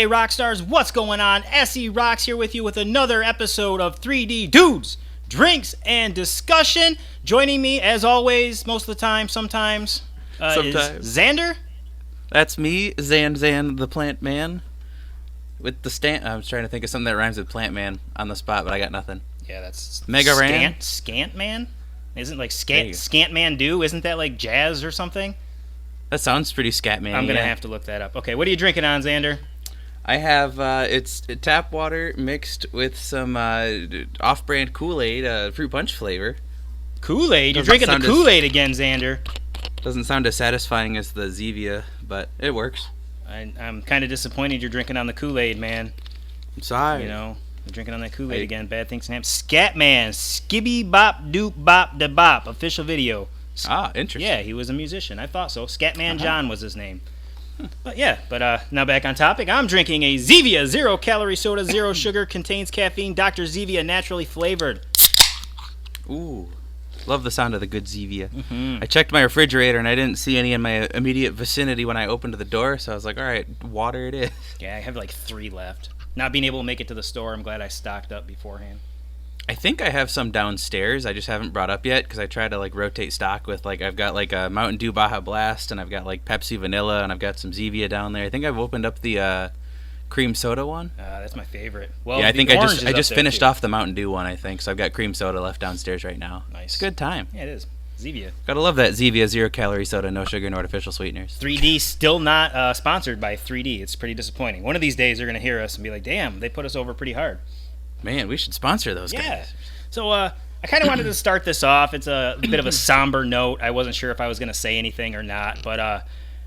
Hey rock stars, what's going on? SE Rocks here with you with another episode of 3D Dudes, Drinks, and Discussion. Joining me, as always, most of the time, sometimes. Is Xander? That's me, Zan the Plant Man. With the I was trying to think of something that rhymes with Plant Man on the spot, but I got nothing. Yeah, that's Mega Ran? Scant Man? Isn't like Scant Man Do? Isn't that like jazz or something? That sounds pretty scat man. I'm gonna have to look that up. Okay, what are you drinking on, Xander? I have it's tap water mixed with some off-brand Kool-Aid, fruit punch flavor. Kool-Aid? You're drinking the Kool-Aid again, Xander. Doesn't sound as satisfying as the Zevia, but it works. I'm kind of disappointed you're drinking on the Kool-Aid, man. I'm sorry. You know, you're drinking on that Kool-Aid again. Bad things can happen. Scatman, Skibby Bop Doop Bop Da Bop, official video. Ah, interesting. Yeah, he was a musician. I thought so. Scatman John was his name. But now back on topic. I'm drinking a Zevia 0-calorie soda, 0 sugar, contains caffeine, Dr. Zevia, naturally flavored. Ooh, love the sound of the good Zevia. Mm-hmm. I checked my refrigerator and I didn't see any in my immediate vicinity when I opened the door, so I was like, all right, water it is. Yeah, I have like 3 left. Not being able to make it to the store, I'm glad I stocked up beforehand. I think I have some downstairs. I just haven't brought up yet because I try to like rotate stock with like I've got like a Mountain Dew Baja Blast and I've got like Pepsi Vanilla and I've got some Zevia down there. I think I've opened up the cream soda one. That's my favorite. Well, yeah, I think I just finished off the Mountain Dew one. I think so. I've got cream soda left downstairs right now. Nice, it's a good time. Yeah, it is. Zevia. Gotta love that Zevia 0-calorie soda, no sugar, no artificial sweeteners. 3D still not sponsored by 3D. It's pretty disappointing. One of these days they're gonna hear us and be like, "Damn, they put us over pretty hard." Man, we should sponsor those guys. So I kind of wanted to start this off. It's a bit of a somber note. I wasn't sure if I was going to say anything or not, but I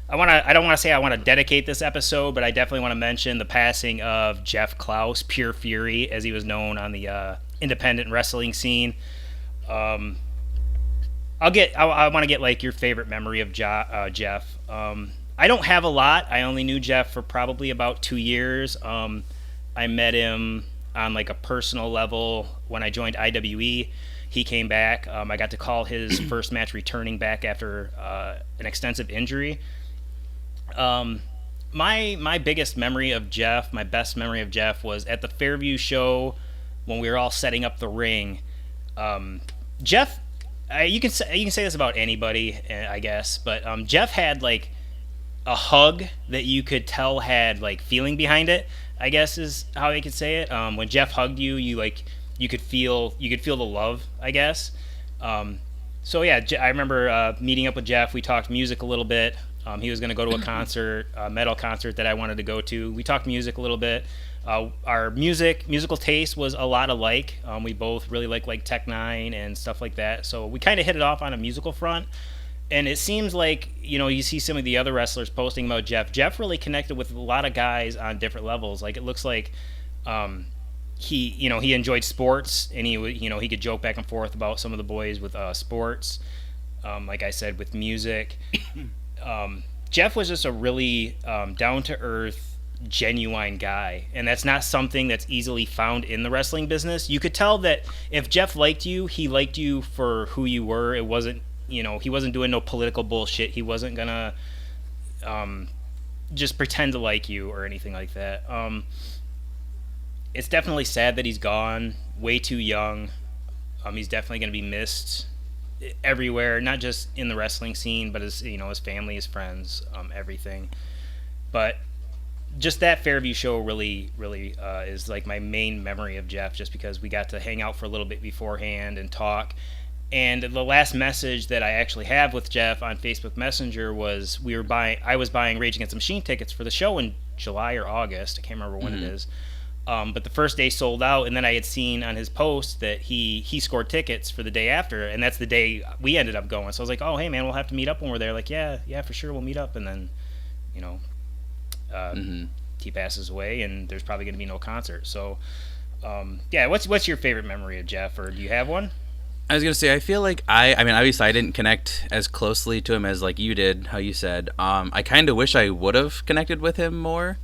don't want to say I want to dedicate this episode, but I definitely want to mention the passing of Jeff Klaus, Pure Fury, as he was known on the independent wrestling scene. I want to get like your favorite memory of Jeff. I don't have a lot. I only knew Jeff for probably about 2 years. I met him on like a personal level when I joined IWE. He came back. I got to call his first match returning back after an extensive injury. My biggest memory of Jeff, my best memory of Jeff, was at the Fairview show when we were all setting up the ring. Jeff, you can say this about anybody, I guess, but Jeff had like a hug that you could tell had like feeling behind it, I guess is how I could say it. When Jeff hugged you, you could feel the love, I guess. So yeah, I remember meeting up with Jeff. We talked music a little bit. He was going to go to a concert, a metal concert that I wanted to go to. We talked music a little bit. Our musical taste was a lot alike. We both really like Tech Nine and stuff like that. So we kind of hit it off on a musical front. And it seems like, you see some of the other wrestlers posting about Jeff. Jeff really connected with a lot of guys on different levels. Like, it looks like he enjoyed sports, and he could joke back and forth about some of the boys with sports. Like I said, with music. Jeff was just a really down-to-earth, genuine guy. And that's not something that's easily found in the wrestling business. You could tell that if Jeff liked you, he liked you for who you were. It wasn't, he wasn't doing no political bullshit. He wasn't gonna just pretend to like you or anything like that. It's definitely sad that he's gone, way too young. He's definitely gonna be missed everywhere, not just in the wrestling scene, but his family, his friends, everything. But just that Fairview show really is like my main memory of Jeff, just because we got to hang out for a little bit beforehand and talk. And the last message that I actually have with Jeff on Facebook Messenger was I was buying Rage Against the Machine tickets for the show in July or August. I can't remember when it is. But the first day sold out, and then I had seen on his post that he scored tickets for the day after, and that's the day we ended up going. So I was like, oh, hey, man, we'll have to meet up when we're there. Like, yeah, for sure, we'll meet up. And then, he passes away, and there's probably going to be no concert. So, what's your favorite memory of Jeff, or do you have one? I was going to say, I feel like I mean, obviously I didn't connect as closely to him as like you did, how you said. I kind of wish I would have connected with him more,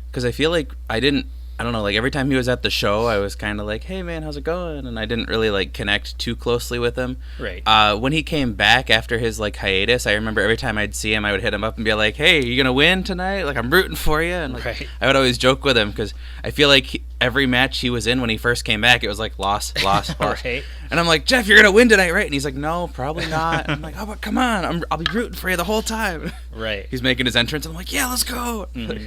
because I feel like I didn't I don't know, like every time he was at the show, I was kind of like, "Hey man, how's it going?" And I didn't really like connect too closely with him. Right. When he came back after his like hiatus, I remember every time I'd see him, I would hit him up and be like, "Hey, you gonna win tonight? Like I'm rooting for you." And like, Right. I would always joke with him because I feel like every match he was in when he first came back, it was like loss, loss, loss. Right. And I'm like, "Jeff, you're gonna win tonight, right?" And he's like, "No, probably not." I'm like, "Oh, but come on, I'll be rooting for you the whole time." Right. He's making his entrance, and I'm like, "Yeah, let's go." Mm-hmm.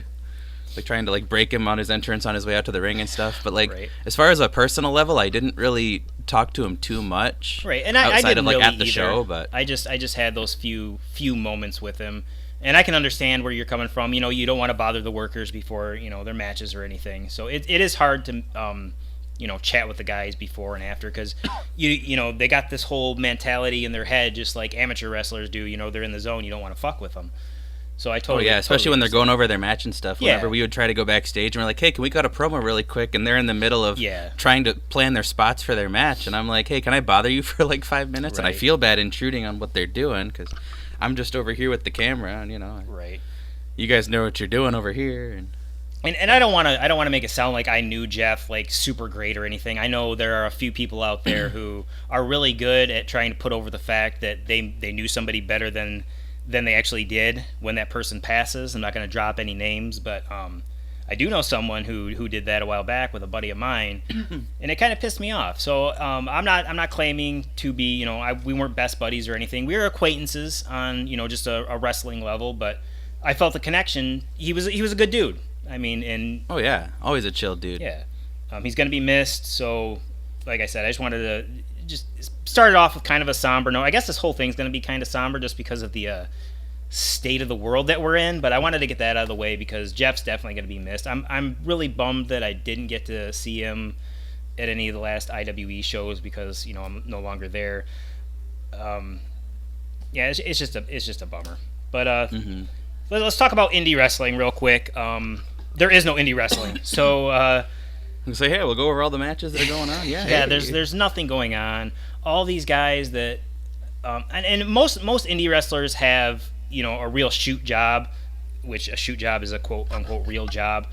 Like trying to like break him on his entrance on his way out to the ring and stuff. But like Right. as far as a personal level, I didn't really talk to him too much. Right, and I outside didn't of like really at the either. show, but I just had those few moments with him, and I can understand where you're coming from. You know, you don't want to bother the workers before their matches or anything. So it is hard to chat with the guys before and after because they got this whole mentality in their head just like amateur wrestlers do. They're in the zone. You don't want to fuck with them. So I totally. oh yeah, especially totally when they're understand. going over their match and stuff. Yeah. Whenever we would try to go backstage and we're like, "Hey, can we cut a promo really quick?" And they're in the middle of Yeah. trying to plan their spots for their match, and I'm like, "Hey, can I bother you for like 5 minutes?" And I Right. feel bad intruding on what they're doing because I'm just over here with the camera, and Right. you guys know what you're doing over here. And I don't want to make it sound like I knew Jeff like super great or anything. I know there are a few people out there who are really good at trying to put over the fact that they knew somebody better than they actually did when that person passes. I'm not going to drop any names, but I do know someone who did that a while back with a buddy of mine, and it kind of pissed me off. So I'm not claiming to be we weren't best buddies or anything. We were acquaintances on just a wrestling level, but I felt the connection. He was a good dude. I mean, and Oh yeah, always a chill dude. yeah, he's going to be missed. So, like I said, I just wanted to just start it off with kind of a somber note. I guess this whole thing's going to be kind of somber just because of the state of the world that we're in. But I wanted to get that out of the way because Jeff's definitely going to be missed. I'm really bummed that I didn't get to see him at any of the last IWE shows because I'm no longer there. Yeah, it's just a bummer. But let's talk about indie wrestling real quick. There is no indie wrestling, so And say, hey, we'll go over all the matches that are going on. Yeah, yeah. hey. There's nothing going on. All these guys that, and most indie wrestlers have a real shoot job, which a shoot job is a quote unquote real job.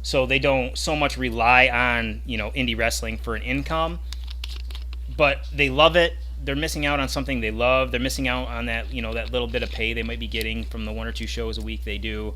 So they don't so much rely on indie wrestling for an income, but they love it. They're missing out on something they love. They're missing out on that that little bit of pay they might be getting from the 1 or 2 shows a week they do.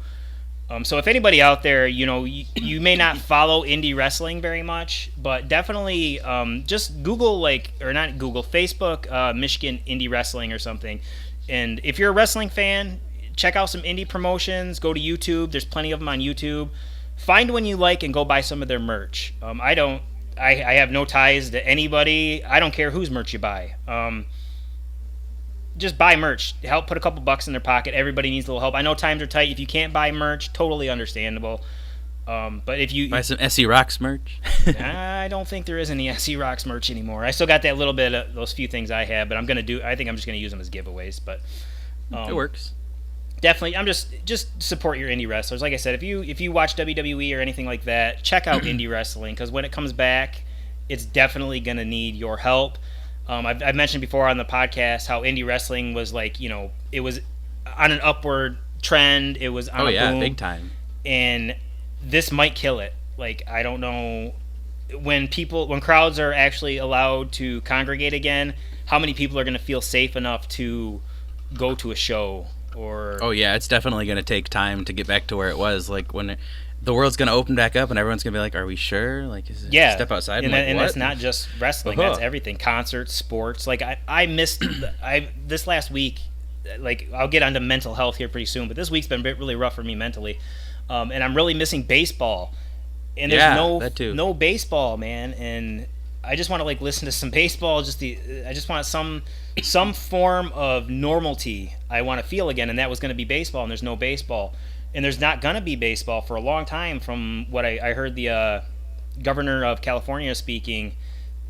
So if anybody out there, you may not follow indie wrestling very much, but definitely just Google Facebook, Michigan Indie Wrestling or something. And if you're a wrestling fan, check out some indie promotions. Go to YouTube. There's plenty of them on YouTube. Find one you like and go buy some of their merch. I have no ties to anybody. I don't care whose merch you buy. Just buy merch. Help put a couple bucks in their pocket. Everybody needs a little help. I know times are tight. If you can't buy merch, totally understandable. But if you Buy some SE Rocks merch. I don't think there is any SE Rocks merch anymore. I still got that little bit of those few things I have, but I think I'm just gonna use them as giveaways. But It works. definitely, I'm just support your indie wrestlers. Like I said, if you watch WWE or anything like that, check out indie wrestling because when it comes back, it's definitely gonna need your help. I've mentioned before on the podcast how indie wrestling was it was on an upward trend. It was on a boom, big time. and this might kill it. Like I don't know when crowds are actually allowed to congregate again, how many people are going to feel safe enough to go to a show or Oh yeah, it's definitely going to take time to get back to where it was. Like when the world's going to open back up and everyone's going to be like, "Are we sure?" Like, is it step outside? And, I'm like, and what? that's not just wrestling. Uh-huh. That's everything. Concerts, sports. Like I missed this last week. Like I'll get onto mental health here pretty soon, but this week's been really rough for me mentally, and I'm really missing baseball. And there's that too. no baseball, man. And I just want to listen to some baseball. I just want some form of normalcy. I want to feel again, and that was going to be baseball. And there's no baseball. And there's not going to be baseball for a long time from what I heard the governor of California speaking.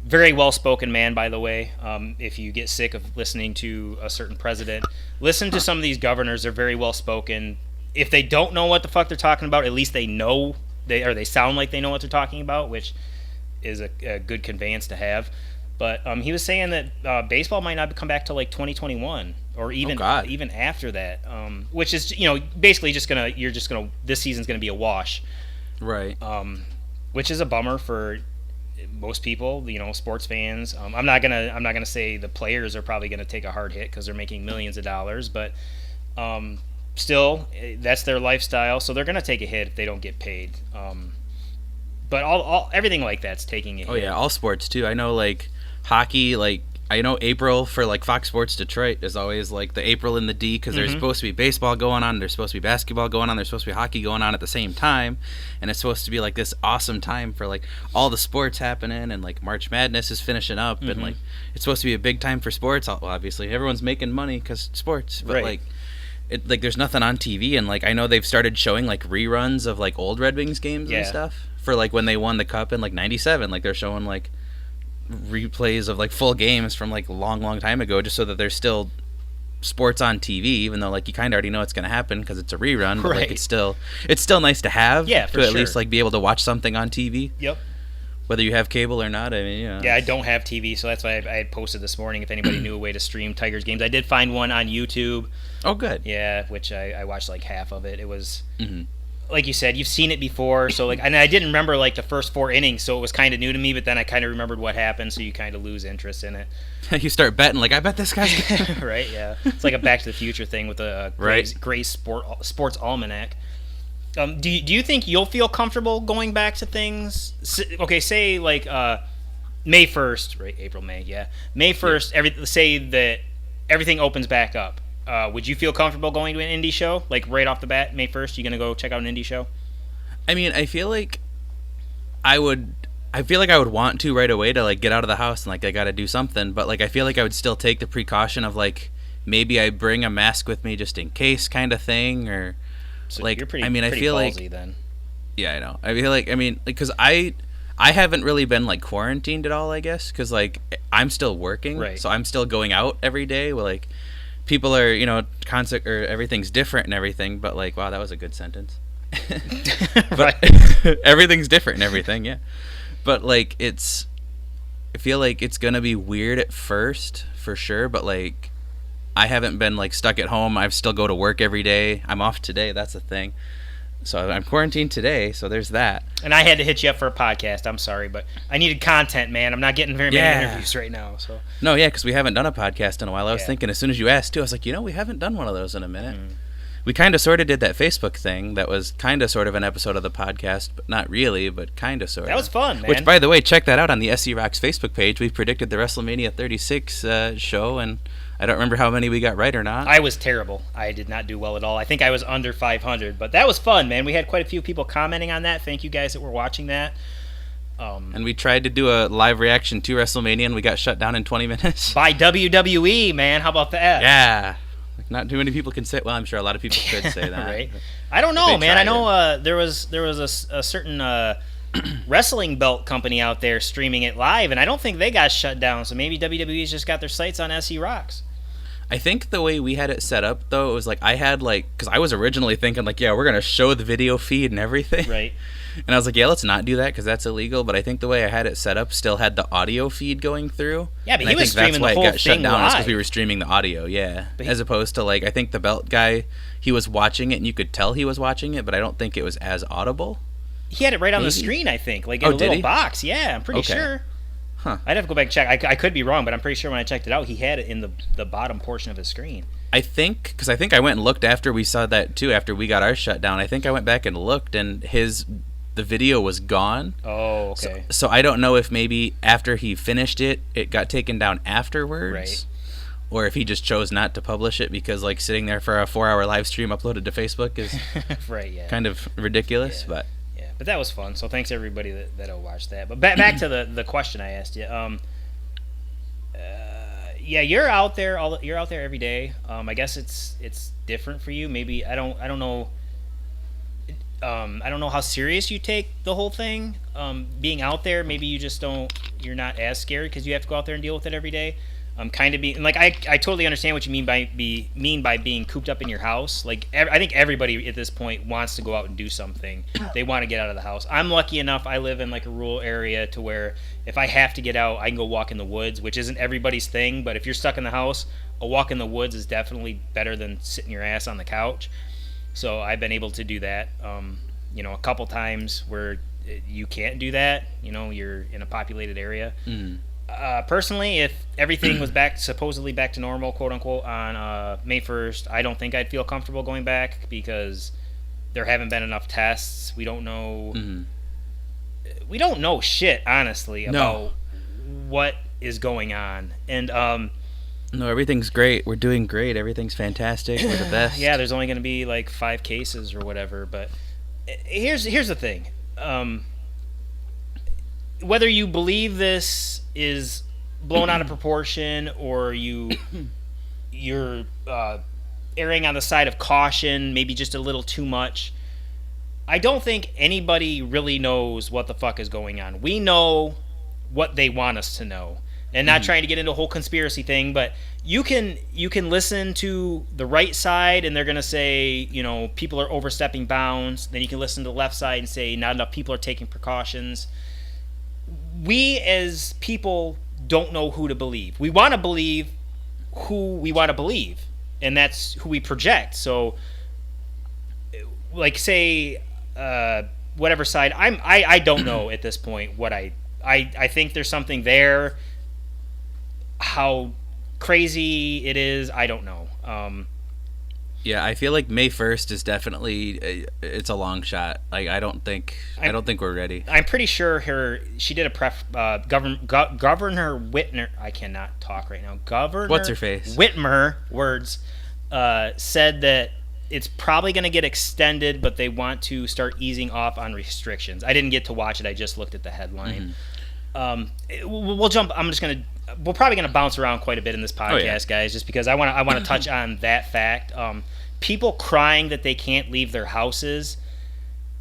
Very well-spoken man, by the way. If you get sick of listening to a certain president, listen to some of these governors. They're very well-spoken. If they don't know what the fuck they're talking about, at least they know, they sound like they know what they're talking about, which is a good conveyance to have. But he was saying that baseball might not come back till 2021 or even after that, which is basically this season's gonna be a wash. Right. which is a bummer for most people, sports fans. I'm not gonna say the players are probably gonna take a hard hit because they're making millions of dollars, but still, that's their lifestyle, so they're gonna take a hit if they don't get paid. But all everything like that's taking a hit. Oh yeah, all sports too. I know like hockey, like I know April for like Fox Sports Detroit is always like the April in the D because there's supposed to be baseball going on, there's supposed to be basketball going on, there's supposed to be hockey going on at the same time, and it's supposed to be like this awesome time for like all the sports happening, and like March Madness is finishing up, and like it's supposed to be a big time for sports. Well, obviously everyone's making money because sports, but Right. like like there's nothing on TV, and like I know they've started showing like reruns of like old Red Wings games and Yeah. stuff for like when they won the cup in like '97. Like they're showing like replays of like full games from like long time ago, just so that there's still sports on TV, even though like you kind of already know it's going to happen because it's a rerun. But Right. like it's still nice to have, Yeah, for to at sure. least like be able to watch something on TV, Yep. whether you have cable or not. I mean, Yeah, I don't have TV, so that's why I had posted this morning if anybody knew a way to stream Tigers games. I did find one on YouTube. Oh, good. Yeah, which I watched like half of it. It was like you said, you've seen it before, so like, and I didn't remember like the first 4 innings, so it was kind of new to me. But then I kind of remembered what happened, so you kind of lose interest in it. You start betting like, I bet this guy's Right? Yeah, it's like a Back to the Future thing with a Right. Gray's Sports Almanac. Do you think you'll feel comfortable going back to things? Okay, say like May 1st, right? April, May, yeah, May 1st. Say that everything opens back up. Would you feel comfortable going to an indie show like right off the bat, May 1st? You gonna go check out an indie show? I mean, I feel like I would want to right away to like get out of the house and like I got to do something, but like I feel like I would still take the precaution of like maybe I bring a mask with me just in case kind of thing, or So like you're pretty. I mean, I pretty feel ballsy like then. yeah, I know. I feel like I mean, like cuz I haven't really been like quarantined at all, I guess, cuz like I'm still working, Right. so I'm still going out every day. Well, like people are, concert or everything's different and everything, but like wow, that was a good sentence. But everything's different and everything, yeah. But like I feel like it's gonna be weird at first for sure, but like I haven't been like stuck at home. I still go to work every day. I'm off today, that's the thing. So I'm quarantined today, so there's that. And I had to hit you up for a podcast. I'm sorry, but I needed content, man. I'm not getting very many Yeah. interviews right now. So No, yeah, because we haven't done a podcast in a while. I was Yeah. thinking as soon as you asked too, I was like, we haven't done one of those in a minute. We kind of sort of did that Facebook thing that was kind of sort of an episode of the podcast, but not really, but kind of sort of. that was fun, man. Which, by the way, check that out on the SC Rocks Facebook page. We predicted the WrestleMania 36 show, and I don't remember how many we got right or not. I was terrible. I did not do well at all. I think I was under 500, but that was fun, man. We had quite a few people commenting on that. Thank you guys that were watching that. And we tried to do a live reaction to WrestleMania, and we got shut down in 20 minutes. By WWE, man. How about that? Yeah. Like, not too many people can say. Well, I'm sure a lot of people could say that. Right. I don't know, They man. I tried know there was a certain wrestling belt company out there streaming it live, and I don't think they got shut down. So maybe WWE's just got their sights on SC Rocks. I think the way we had it set up, though, it was like I had like, because I was originally thinking like, yeah, we're gonna show the video feed and everything, Right. And I was like, yeah, let's not do that because that's illegal. But I think the way I had it set up still had the audio feed going through. Yeah, but and he I was think that's streaming why the it whole got shut thing down is because live. we were streaming the audio, yeah. But As opposed to like, I think the belt guy, he was watching it and you could tell he was watching it, but I don't think it was as audible. He had it right on the Maybe. screen, I think, like in Oh, a did little he? box. Yeah, I'm pretty Okay. sure. Huh. I'd have to go back and check. I could be wrong, but I'm pretty sure when I checked it out, he had it in the bottom portion of his screen. I think, because I think I went and looked after we saw that too, after we got ours shut down. I think I went back and looked and the video was gone. Oh, okay. So I don't know if maybe after he finished it, it got taken down afterwards. Right. Or if he just chose not to publish it because like sitting there for a 4-hour live stream uploaded to Facebook is Right, yeah. kind of ridiculous. Yeah. But Yeah, but that was fun. So thanks everybody that'll watch that. But back to the question I asked you. Yeah, you're out there every day. I guess it's different for you. Maybe I don't know. I don't know how serious you take the whole thing. Being out there, maybe you just don't. You're not as scared because you have to go out there and deal with it every day. Kind of being like I totally understand what you mean by being cooped up in your house. Like I think everybody at this point wants to go out and do something. They want to get out of the house. I'm lucky enough. I live in like a rural area to where if I have to get out, I can go walk in the woods, which isn't everybody's thing. But if you're stuck in the house, a walk in the woods is definitely better than sitting your ass on the couch. So I've been able to do that. A couple times where you can't do that. You're in a populated area. Mm. Personally, if everything was supposedly back to normal, quote unquote, on May 1st, I don't think I'd feel comfortable going back because there haven't been enough tests. We don't know. Mm-hmm. We don't know shit, honestly, about what is going on. And no, everything's great. We're doing great. Everything's fantastic. We're the best. Yeah, there's only going to be like 5 cases or whatever. But here's the thing. Whether you believe this is blown out of proportion or you're erring on the side of caution, maybe just a little too much, I don't think anybody really knows what the fuck is going on. We know what they want us to know. And not trying to get into a whole conspiracy thing, but you can listen to the right side and they're going to say, people are overstepping bounds. Then you can listen to the left side and say not enough people are taking precautions. We as people don't know who to believe. We want to believe who we want to believe, and that's who we project. So, like, say, whatever side, I don't know at this point what I think there's something there. How crazy it is, I don't know. Yeah, I feel like May 1st is definitely it's a long shot. Like I don't think we're ready. I'm pretty sure she did a Governor Whitmer. I cannot talk right now. Governor What's her face? Whitmer said that it's probably going to get extended, but they want to start easing off on restrictions. I didn't get to watch it. I just looked at the headline. We'll jump. We're probably going to bounce around quite a bit in this podcast, guys, just because I want to touch on that fact. People crying that they can't leave their houses.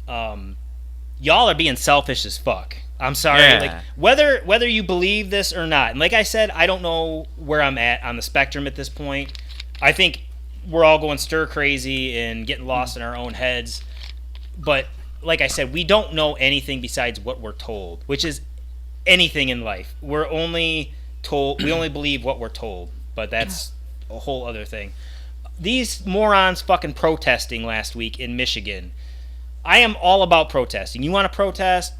Y'all are being selfish as fuck. I'm sorry. Yeah. Like whether you believe this or not, and like I said, I don't know where I'm at on the spectrum at this point. I think we're all going stir crazy and getting lost in our own heads. But like I said, we don't know anything besides what we're told, which is anything in life. We only believe what we're told, but that's a whole other thing. These morons fucking protesting last week in Michigan. I am all about protesting. You want to protest,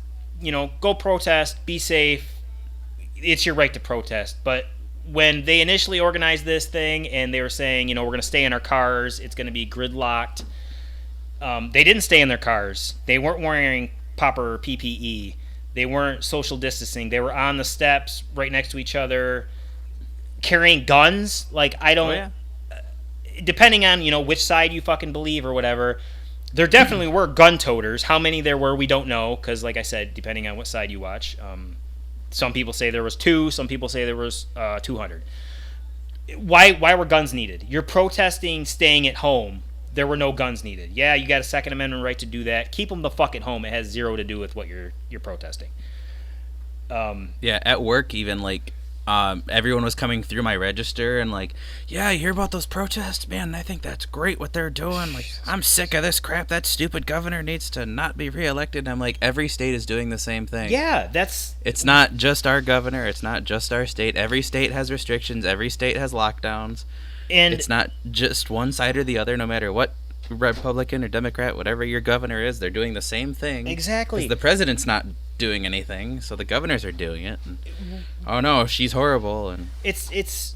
go protest, be safe. It's your right to protest. But when they initially organized this thing and they were saying, we're going to stay in our cars, it's going to be gridlocked. They didn't stay in their cars. They weren't wearing proper PPE. They weren't social distancing. They were on the steps right next to each other, carrying guns. Like, I don't... Depending on, which side you fucking believe or whatever, there definitely were gun toters. How many there were, we don't know, because, like I said, depending on what side you watch. Some people say there was 2. Some people say there was 200. Why were guns needed? You're protesting staying at home. There were no guns needed. Yeah, you got a Second Amendment right to do that. Keep them the fuck at home. It has zero to do with what you're protesting. Yeah, at work even, like, everyone was coming through my register and like, yeah, you hear about those protests? Man, I think that's great what they're doing. Like, I'm sick of this crap. That stupid governor needs to not be reelected. And I'm like, every state is doing the same thing. Yeah, it's not just our governor. It's not just our state. Every state has restrictions. Every state has lockdowns. And it's not just one side or the other, no matter what Republican or Democrat, whatever your governor is, they're doing the same thing. Exactly. The president's not doing anything, so the governors are doing it. And, oh no, she's horrible. And it's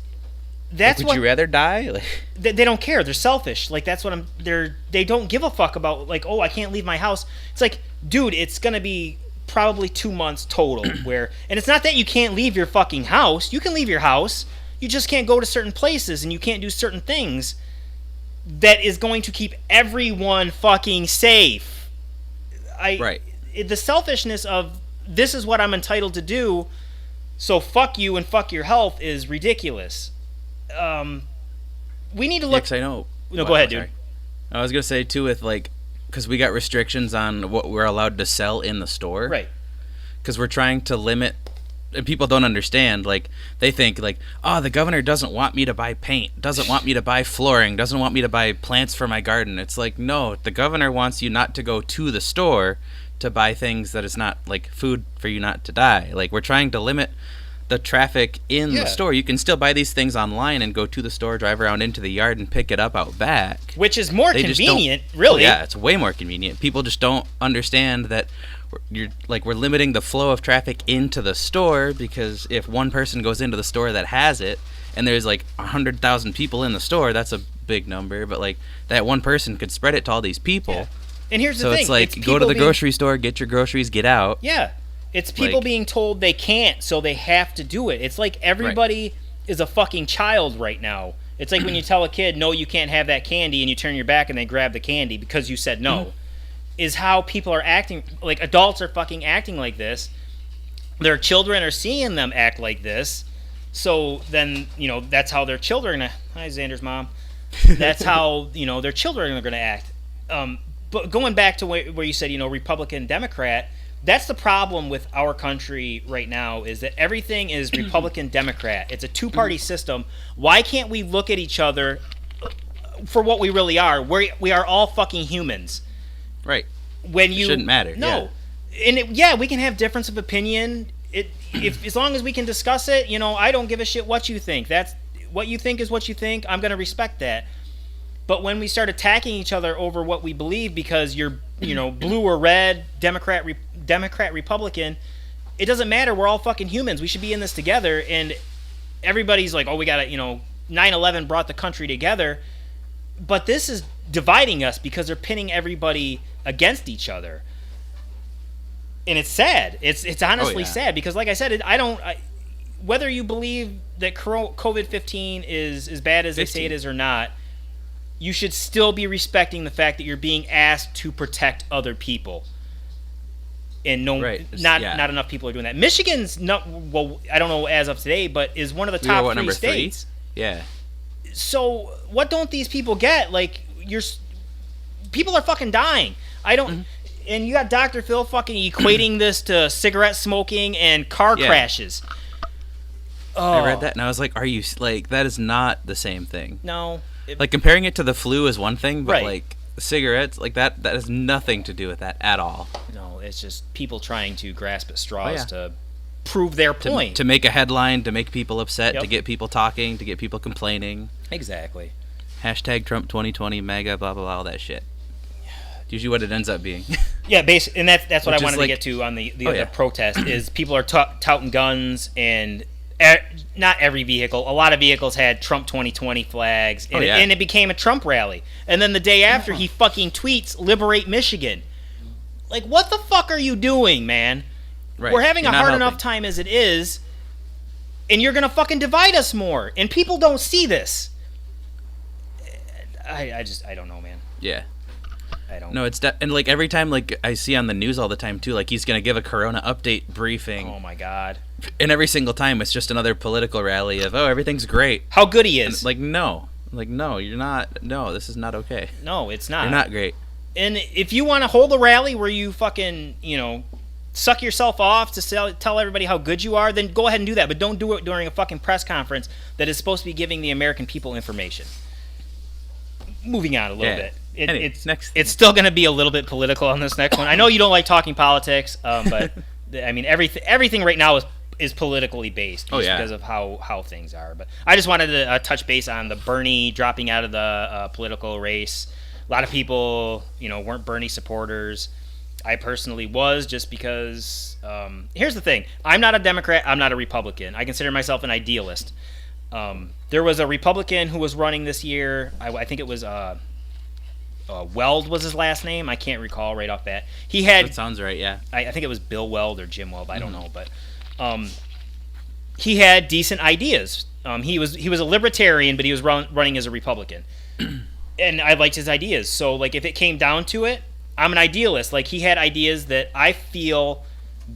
that's like, would you rather die? Like, they don't care. They're selfish. Like, that's what they don't give a fuck about. Like, oh, I can't leave my house. It's like, dude, it's gonna be probably 2 months total where, and it's not that you can't leave your fucking house. You can leave your house. You just can't go to certain places and you can't do certain things that is going to keep everyone fucking safe. Right. The selfishness of this is what I'm entitled to do, so fuck you and fuck your health is ridiculous. We need to look. Yeah, 'cause I know. No, go ahead, dude. I was gonna say too, with like, because we got restrictions on what we're allowed to sell in the store. Right. Because we're trying to limit. And people don't understand, like, they think, like, oh, the governor doesn't want me to buy paint, doesn't want me to buy flooring, doesn't want me to buy plants for my garden. It's like, no, the governor wants you not to go to the store to buy things that is not, like, food for you not to die. Like, we're trying to limit the traffic in the store. You can still buy these things online and go to the store, drive around into the yard, and pick it up out back. Which is more convenient, really. Oh, yeah, it's way more convenient. People just don't understand that we're limiting the flow of traffic into the store, because if one person goes into the store that has it, and there's like 100,000 people in the store, that's a big number, but like that one person could spread it to all these people. Yeah. And here's the so thing. it's like, go to the grocery store, get your groceries, get out. Yeah. It's people being told they can't, so they have to do it. It's like everybody is a fucking child right now. It's like when you tell a kid, no, you can't have that candy, and you turn your back and they grab the candy because you said no. Is how people are acting. Like, adults are fucking acting like this. Their children are seeing them act like this. So then, that's how their children... Hi, Xander's mom. That's how, their children are going to act. But going back to where you said, Republican, Democrat, that's the problem with our country right now, is that everything is Republican, Democrat. It's a two-party system. Why can't we look at each other for what we really are? We are all fucking humans. Right. When you... It shouldn't matter. No. Yeah. And we can have difference of opinion. As long as we can discuss it, I don't give a shit what you think. That's what you think is what you think. I'm going to respect that. But when we start attacking each other over what we believe because you're, blue or red, Democrat, Republican, it doesn't matter. We're all fucking humans. We should be in this together. And everybody's like, oh, we got to, 9/11 brought the country together. But this is dividing us because they're pinning everybody against each other. And it's sad. It's honestly sad because, like I said, whether you believe that COVID-15 is as bad as they say it is or not, you should still be respecting the fact that you're being asked to protect other people. And not enough people are doing that. Michigan's not, well, I don't know as of today, but is one of the top three states. 3? Yeah. So what don't these people get? Like, people are fucking dying. And you got Dr. Phil fucking equating this to cigarette smoking and car crashes. Oh. I read that and I was like, are you, like, that is not the same thing. No. Like, comparing it to the flu is one thing, but like cigarettes, like that has nothing to do with that at all. No, it's just people trying to grasp at straws to prove their point. To make a headline, to make people upset, to get people talking, to get people complaining. Exactly. Hashtag Trump 2020, MAGA, blah, blah, blah, all that shit. Usually what it ends up being. Yeah, basically, and that's what I wanted to get to on the other protest, is people are touting guns, and not every vehicle, a lot of vehicles had Trump 2020 flags, and, and it became a Trump rally. And then the day after, he fucking tweets, "Liberate Michigan." Like, what the fuck are you doing, man? Right. We're having a hard enough time as it is, and you're gonna fucking divide us more. And people don't see this. I don't know, man. Yeah. I don't. No, it's and like every time, like I see on the news all the time too, like he's gonna give a Corona update briefing. Oh my god! And every single time it's just another political rally of everything's great. How good he is. And no, you're not. No, this is not okay. No, it's not. You're not great. And if you want to hold a rally where you fucking suck yourself off to tell everybody how good you are, then go ahead and do that. But don't do it during a fucking press conference that is supposed to be giving the American people information. Moving on a little bit. It's still going to be a little bit political on this next one. I know you don't like talking politics, but I mean everything right now is politically based because of how things are. But I just wanted to touch base on the Bernie dropping out of the political race. A lot of people, weren't Bernie supporters. I personally was, just because. Here's the thing: I'm not a Democrat. I'm not a Republican. I consider myself an idealist. There was a Republican who was running this year. I think it was. Weld was his last name. I can't recall right off bat. That sounds right, yeah. I think it was Bill Weld or Jim Weld. I don't know, but he had decent ideas. He was a libertarian, but he was running as a Republican, and I liked his ideas. So, like, if it came down to it, I'm an idealist. Like, he had ideas that I feel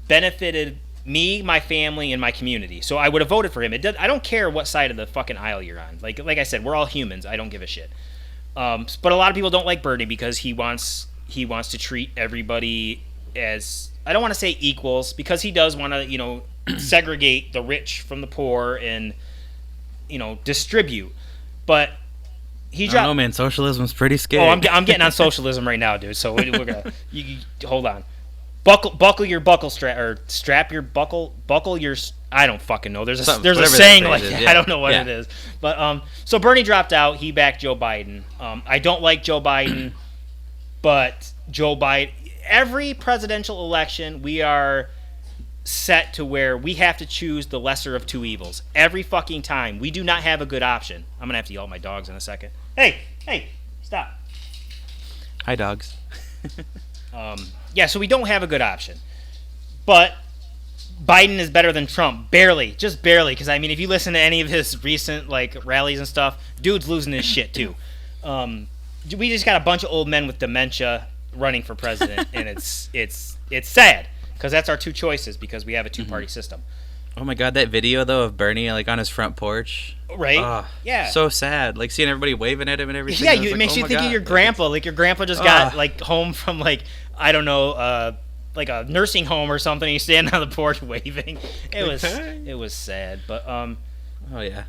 benefited me, my family, and my community. So I would have voted for him. I don't care what side of the fucking aisle you're on. Like I said, we're all humans. I don't give a shit. But a lot of people don't like Bernie because he wants to treat everybody as, I don't want to say equals, because he does want to segregate the rich from the poor and distribute. But he dropped. I don't know, man. Socialism's pretty scary. Oh, I'm getting on socialism right now, dude. So we're gonna hold on. Buckle your buckle strap, or strap your buckle your. I don't fucking know. There's a saying like that. Yeah. I don't know what it is. But so Bernie dropped out. He backed Joe Biden. I don't like Joe Biden, but Joe Biden. every presidential election, we are set to where we have to choose the lesser of two evils every fucking time. We do not have a good option. I'm gonna have to yell at my dogs in a second. Hey, stop. Hi, dogs. Yeah, so we don't have a good option. But Biden is better than Trump, barely, just barely. Because I mean, if you listen to any of his recent like rallies and stuff, dude's losing his shit too. We just got a bunch of old men with dementia running for president, and it's sad because that's our two choices because we have a two-party system. Oh my god, that video though of Bernie like on his front porch, right? Yeah, so sad. Like seeing everybody waving at him and everything. Yeah, it makes you think of your grandpa. Like your grandpa just got like home from like I don't know, like a nursing home or something. He's standing on the porch waving. It was sad, but oh yeah.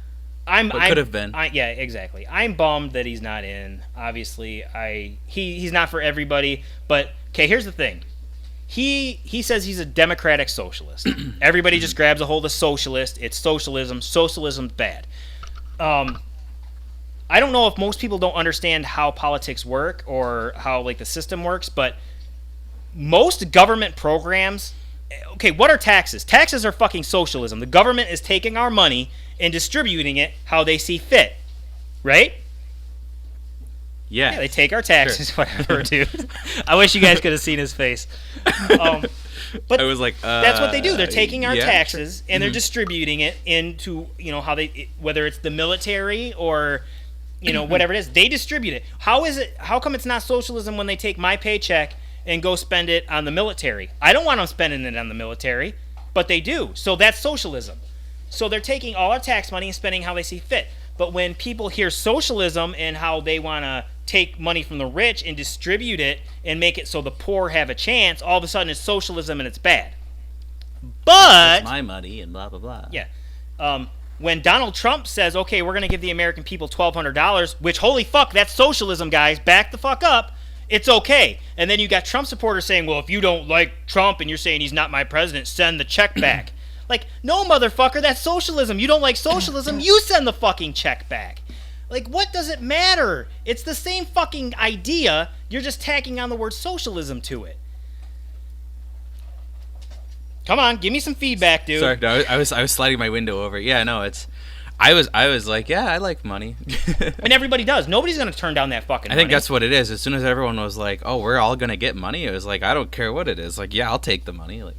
What could have been. Yeah, exactly. I'm bummed that he's not in. Obviously, he's not for everybody. But okay, here's the thing. He says he's a democratic socialist. Everybody just grabs a hold of socialist. It's socialism. Socialism's bad. I don't know if most people don't understand how politics work or how like the system works, but most government programs. Okay, what are taxes? Taxes are fucking socialism. The government is taking our money and distributing it how they see fit, right? Yeah, they take our taxes, sure. Whatever, dude. I wish you guys could have seen his face. But I was like, that's what they do. They're taking our taxes and they're distributing it into, how whether it's the military or, whatever it is, they distribute it. How come it's not socialism when they take my paycheck and go spend it on the military? I don't want them spending it on the military, but they do. So that's socialism. So they're taking all our tax money and spending how they see fit. But when people hear socialism and how they want to take money from the rich and distribute it and make it so the poor have a chance, all of a sudden it's socialism and it's bad. But it's my money and blah blah blah. Yeah. When Donald Trump says, okay, we're going to give the American people $1,200, which holy fuck, that's socialism, guys. Back the fuck up. It's okay. And then you got Trump supporters saying, well, if you don't like Trump and you're saying he's not my president, send the check back. Like, no, motherfucker, that's socialism. You don't like socialism, you send the fucking check back. Like, what does it matter? It's the same fucking idea. You're just tacking on the word socialism to it. Come on, give me some feedback, dude. Sorry, no, I was sliding my window over. Yeah, no, I was like, yeah, I like money. And everybody does. Nobody's going to turn down that fucking money. I think that's what it is. As soon as everyone was like, oh, we're all going to get money, it was like, I don't care what it is. Like, yeah, I'll take the money. Like,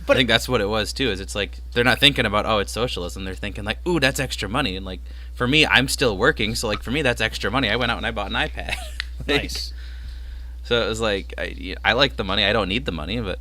but I think that's what it was, too, is it's like, they're not thinking about, oh, it's socialism. They're thinking like, ooh, that's extra money. And like, for me, I'm still working. So like, for me, that's extra money. I went out and I bought an iPad. Nice. So it was like, I like the money. I don't need the money, but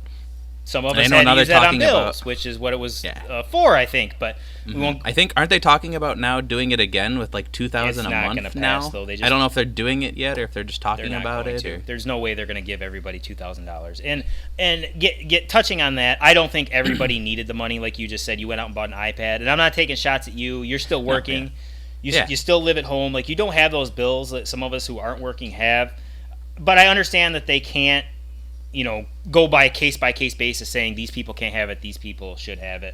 some of us had to use that on bills, which is what it was for, I think. But we won't. I think, aren't they talking about now doing it again with like $2,000 a month now? Though. I don't know if they're doing it yet or if they're just talking about it. Or... There's no way they're going to give everybody $2,000. And get touching on that. I don't think everybody needed the money, like you just said. You went out and bought an iPad, and I'm not taking shots at you. You're still working. You still live at home. Like you don't have those bills that some of us who aren't working have. But I understand that they can't. Go by case basis saying these people can't have it, these people should have it.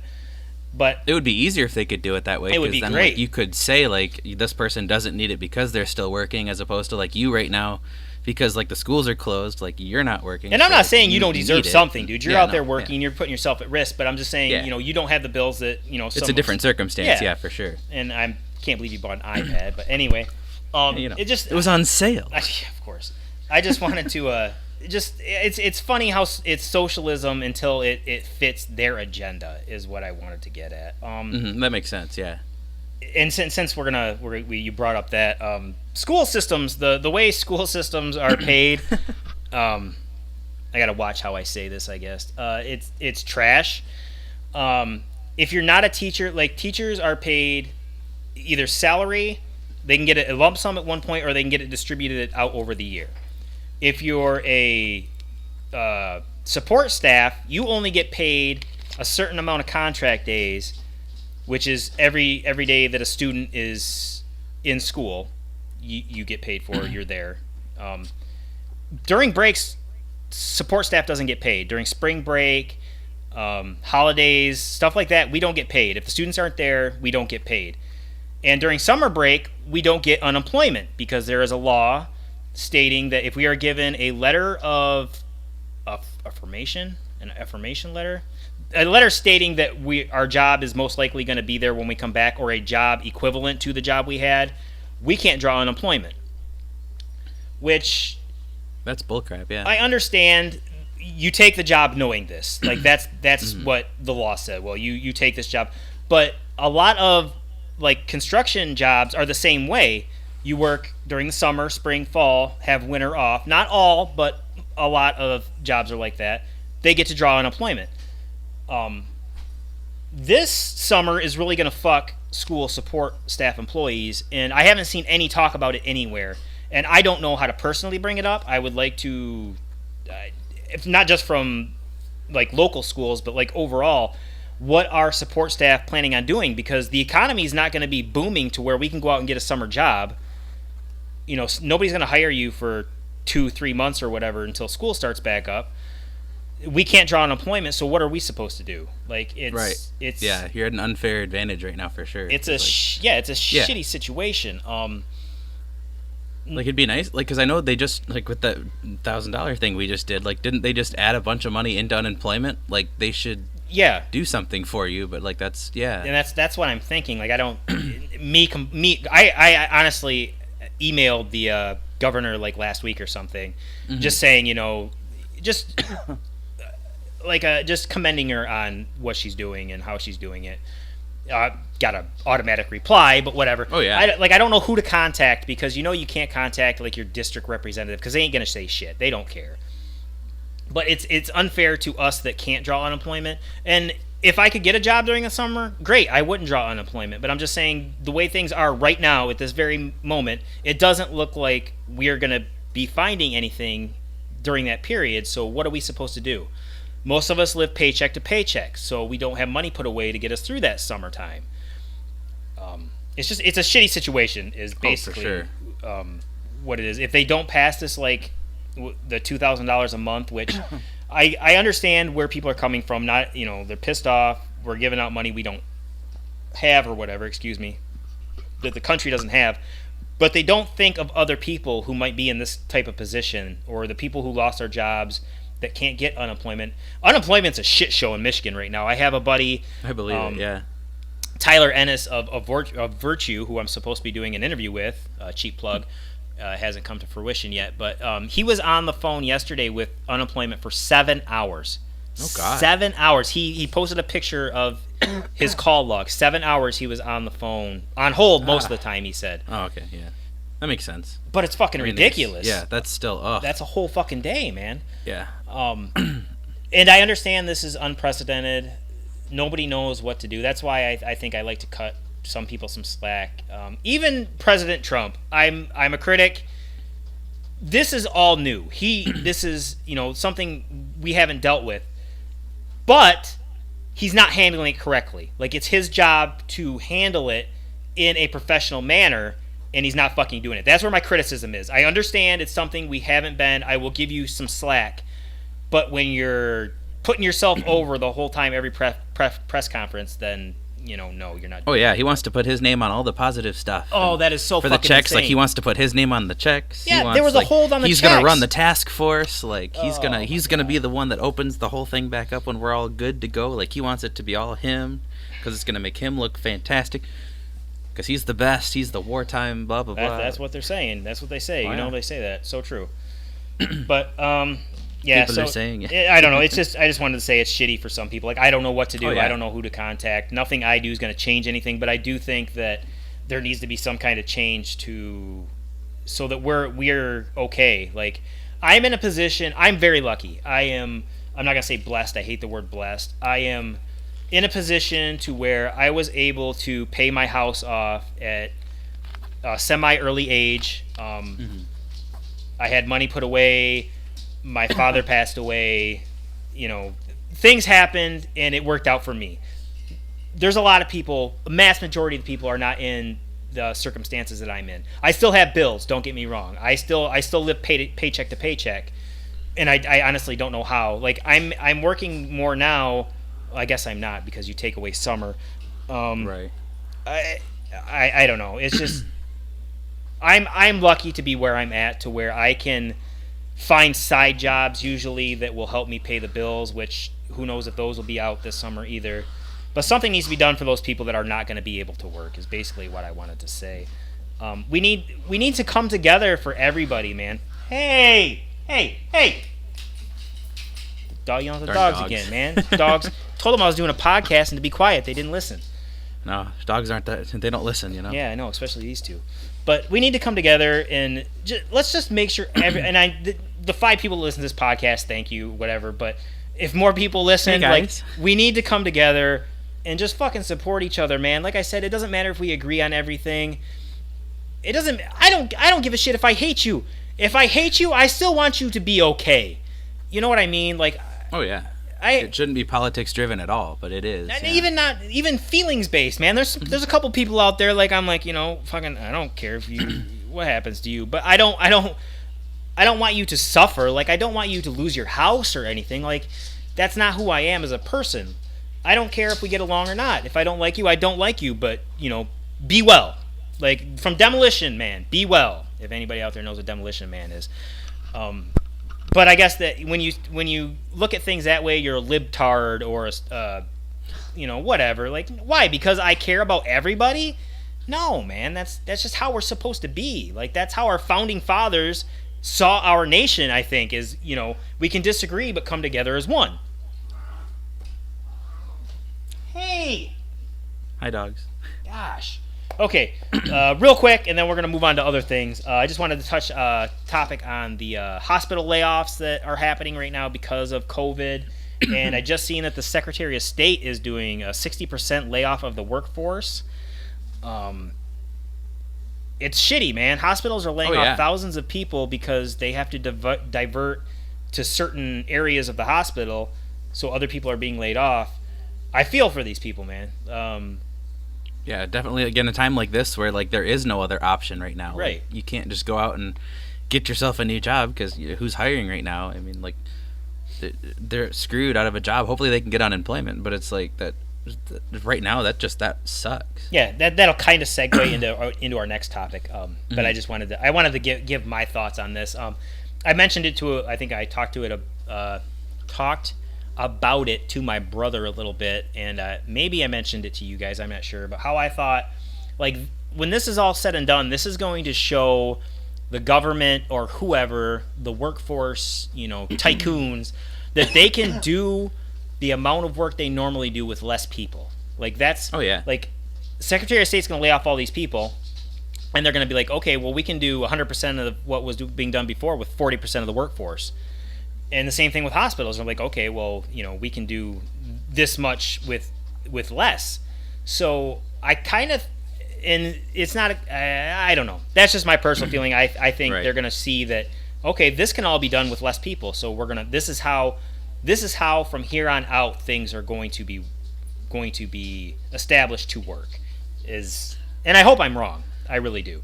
But it would be easier if they could do it that way. It would be then, great. Like, you could say like this person doesn't need it because they're still working, as opposed to like you right now, because like the schools are closed, like you're not working. And I'm not saying you don't deserve something, dude. You're out there working, you're putting yourself at risk. But I'm just saying, you don't have the bills that it's a different circumstance, for sure. And I can't believe you bought an iPad, but anyway, it was on sale. Of course, I just wanted to. It's funny how it's socialism until it fits their agenda is what I wanted to get at. That makes sense, yeah. And since you brought up that school systems, the way school systems are paid, I gotta watch how I say this. I guess it's trash. If you're not a teacher, like teachers are paid either salary, they can get a lump sum at one point, or they can get it distributed out over the year. If you're a support staff, you only get paid a certain amount of contract days, which is every day that a student is in school, you get paid for. You're there. During breaks, support staff doesn't get paid. During spring break, holidays, stuff like that, we don't get paid. If the students aren't there, we don't get paid. And during summer break, we don't get unemployment because there is a law stating that if we are given a letter of an affirmation letter, a letter stating that our job is most likely going to be there when we come back, or a job equivalent to the job we had, we can't draw unemployment. Which That's bullcrap. Yeah. I understand. You take the job knowing this, like that's what the law said. Well, you take this job, but a lot of like construction jobs are the same way. You work during the summer, spring, fall, have winter off. Not all, but a lot of jobs are like that. They get to draw unemployment. This summer is really going to fuck school support staff employees, and I haven't seen any talk about it anywhere. And I don't know how to personally bring it up. I would like to, if not just from like local schools, but like overall, what are support staff planning on doing? Because the economy is not going to be booming to where we can go out and get a summer job. You know, nobody's going to hire you for 2-3 months or whatever until school starts back up. We can't draw unemployment, so what are we supposed to do? Like, it's yeah, you're at an unfair advantage right now for sure. It's a shitty situation. Like, it'd be nice, like, because I know they just, like, with that $1,000 thing we just did, like, didn't they just add a bunch of money into unemployment? Like, they should do something for you, but, like, that's and that's what I'm thinking. Like, I don't I honestly emailed the governor like last week or something, just saying, you know, just like just commending her on what she's doing and how she's doing it. Got an automatic reply, but whatever. Oh yeah. I don't know who to contact, because you know you can't contact like your district representative because they ain't gonna say shit. They don't care. But it's unfair to us that can't draw unemployment. And if I could get a job during the summer, great. I wouldn't draw unemployment. But I'm just saying, the way things are right now at this very moment, it doesn't look like we're gonna be finding anything during that period. So what are we supposed to do? Most of us live paycheck to paycheck, so we don't have money put away to get us through that summertime. It's a shitty situation is basically what it is. If they don't pass this, like the $2,000 a month, which I understand where people are coming from. Not, you know, they're pissed off. We're giving out money we don't have, or whatever, excuse me, that the country doesn't have. But they don't think of other people who might be in this type of position, or the people who lost their jobs that can't get unemployment. Unemployment's a shit show in Michigan right now. I have a buddy, I believe it, yeah. Tyler Ennis of Virtue, who I'm supposed to be doing an interview with, cheap plug, hasn't come to fruition yet, but he was on the phone yesterday with unemployment for 7 hours. Oh, God. 7 hours. He posted a picture of his call log. 7 hours he was on the phone, on hold most of the time, he said. Oh, okay, yeah. That makes sense. But it's fucking ridiculous. Yeah, that's still, ugh. That's a whole fucking day, man. Yeah. And I understand this is unprecedented. Nobody knows what to do. That's why I think I like to cut some people some slack. Even President Trump. I'm a critic. This is all new. This is, you know, something we haven't dealt with. But he's not handling it correctly. Like, it's his job to handle it in a professional manner, and he's not fucking doing it. That's where my criticism is. I understand it's something we haven't been. I will give you some slack. But when you're putting yourself over the whole time, every press conference, then, you know, no, you're not. Oh yeah, he wants to put his name on all the positive stuff. Oh, that is so for fucking the checks. insane. Like, he wants to put his name on the checks. Yeah, there was a hold on the checks. He's gonna run the task force. Like, he's gonna be the one that opens the whole thing back up when we're all good to go. Like, he wants it to be all him, because it's gonna make him look fantastic. Because he's the best. He's the wartime. Blah blah blah. That's what they're saying. That's what they say. Oh, you know, yeah. they say that. So true. But yeah, People are saying it. I don't know. It's just, I just wanted to say it's shitty for some people. Like, I don't know what to do. Oh, yeah. I don't know who to contact. Nothing I do is going to change anything. But I do think that there needs to be some kind of change so that we're okay. Like, I'm in a position. I'm very lucky. I'm not going to say blessed. I hate the word blessed. I am in a position to where I was able to pay my house off at a semi-early age. I had money put away. My father passed away. You know, things happened, and it worked out for me. There's a lot of people, a mass majority of the people are not in the circumstances that I'm in. I still have bills, don't get me wrong. I still live paycheck to paycheck, and I honestly don't know how. Like, I'm working more now. I guess I'm not, because you take away summer. Right. I don't know. It's just I'm lucky to be where I'm at, to where I can find side jobs usually that will help me pay the bills, which who knows if those will be out this summer either. But something needs to be done for those people that are not going to be able to work is basically what I wanted to say. We need to come together for everybody, man. Hey! Dog yelling at the dogs again, man. Dogs. Told them I was doing a podcast and to be quiet. They didn't listen. No, dogs aren't that. They don't listen, you know. Yeah, I know, especially these two. But we need to come together and let's just make sure the 5 people that listen to this podcast, thank you, whatever. But if more people listen, like we need to come together and just fucking support each other, man. Like I said, it doesn't matter if we agree on everything. It doesn't. I don't give a shit if I hate you. If I hate you, I still want you to be okay. You know what I mean? Like. Oh yeah. It shouldn't be politics driven at all, but it is. Even feelings based, man. There's a couple people out there like I'm like, you know, fucking I don't care if you what happens to you, but I don't want you to suffer. Like I don't want you to lose your house or anything. Like that's not who I am as a person. I don't care if we get along or not. If I don't like you, I don't like you, but you know, be well. Like from Demolition Man, be well. If anybody out there knows what Demolition Man is. But I guess that when you look at things that way, you're a libtard or a, whatever. Like, why? Because I care about everybody? No, man. That's just how we're supposed to be. Like, that's how our founding fathers saw our nation. I think is we can disagree but come together as one. Hey. Hi, dogs. Gosh. Okay, real quick, and then we're going to move on to other things. I just wanted to touch a topic on the hospital layoffs that are happening right now because of COVID. And I just seen that the Secretary of State is doing a 60% layoff of the workforce. It's shitty, man. Hospitals are laying off thousands of people because they have to divert to certain areas of the hospital, so other people are being laid off. I feel for these people, man. Yeah, definitely. Again, a time like this where like there is no other option right now. Right. Like, you can't just go out and get yourself a new job because who's hiring right now? I mean, like they're screwed out of a job. Hopefully they can get unemployment, but it's like that right now. That sucks. Yeah, that'll kind of segue into our next topic. But I just wanted to give my thoughts on this. I mentioned it I think I talked about it to my brother a little bit, and maybe I mentioned it to you guys, I'm not sure, but how I thought, like, when this is all said and done, this is going to show the government or whoever, the workforce, tycoons, that they can do the amount of work they normally do with less people. Like, that's, like, Secretary of State's going to lay off all these people, and they're going to be like, okay, well, we can do 100% of what was being done before with 40% of the workforce. And the same thing with hospitals. I'm like, okay, well, we can do this much with less. So I kind of, and it's not, I don't know. That's just my personal feeling. I think they're going to see that, okay, this can all be done with less people. So this is how from here on out things are going to be established to work. And I hope I'm wrong. I really do.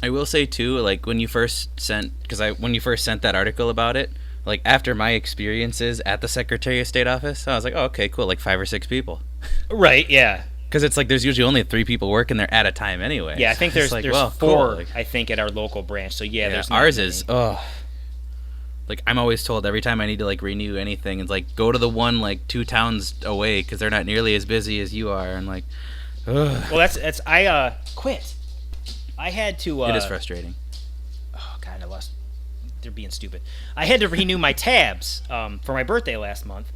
I will say too, like when you first sent that article about it, like after my experiences at the Secretary of State office, I was like, oh, okay, cool, like 5 or 6 people. Right, yeah. Because it's like there's usually only 3 people working there at a time anyway. Yeah, I think there's 4, cool. I think, at our local branch. So there's ours is, like I'm always told every time I need to like renew anything, it's like go to the one like 2 towns away because they're not nearly as busy as you are. And like, ugh. Well, that's I quit. I had to. It is frustrating. Oh God, they're being stupid. I had to renew my tabs for my birthday last month,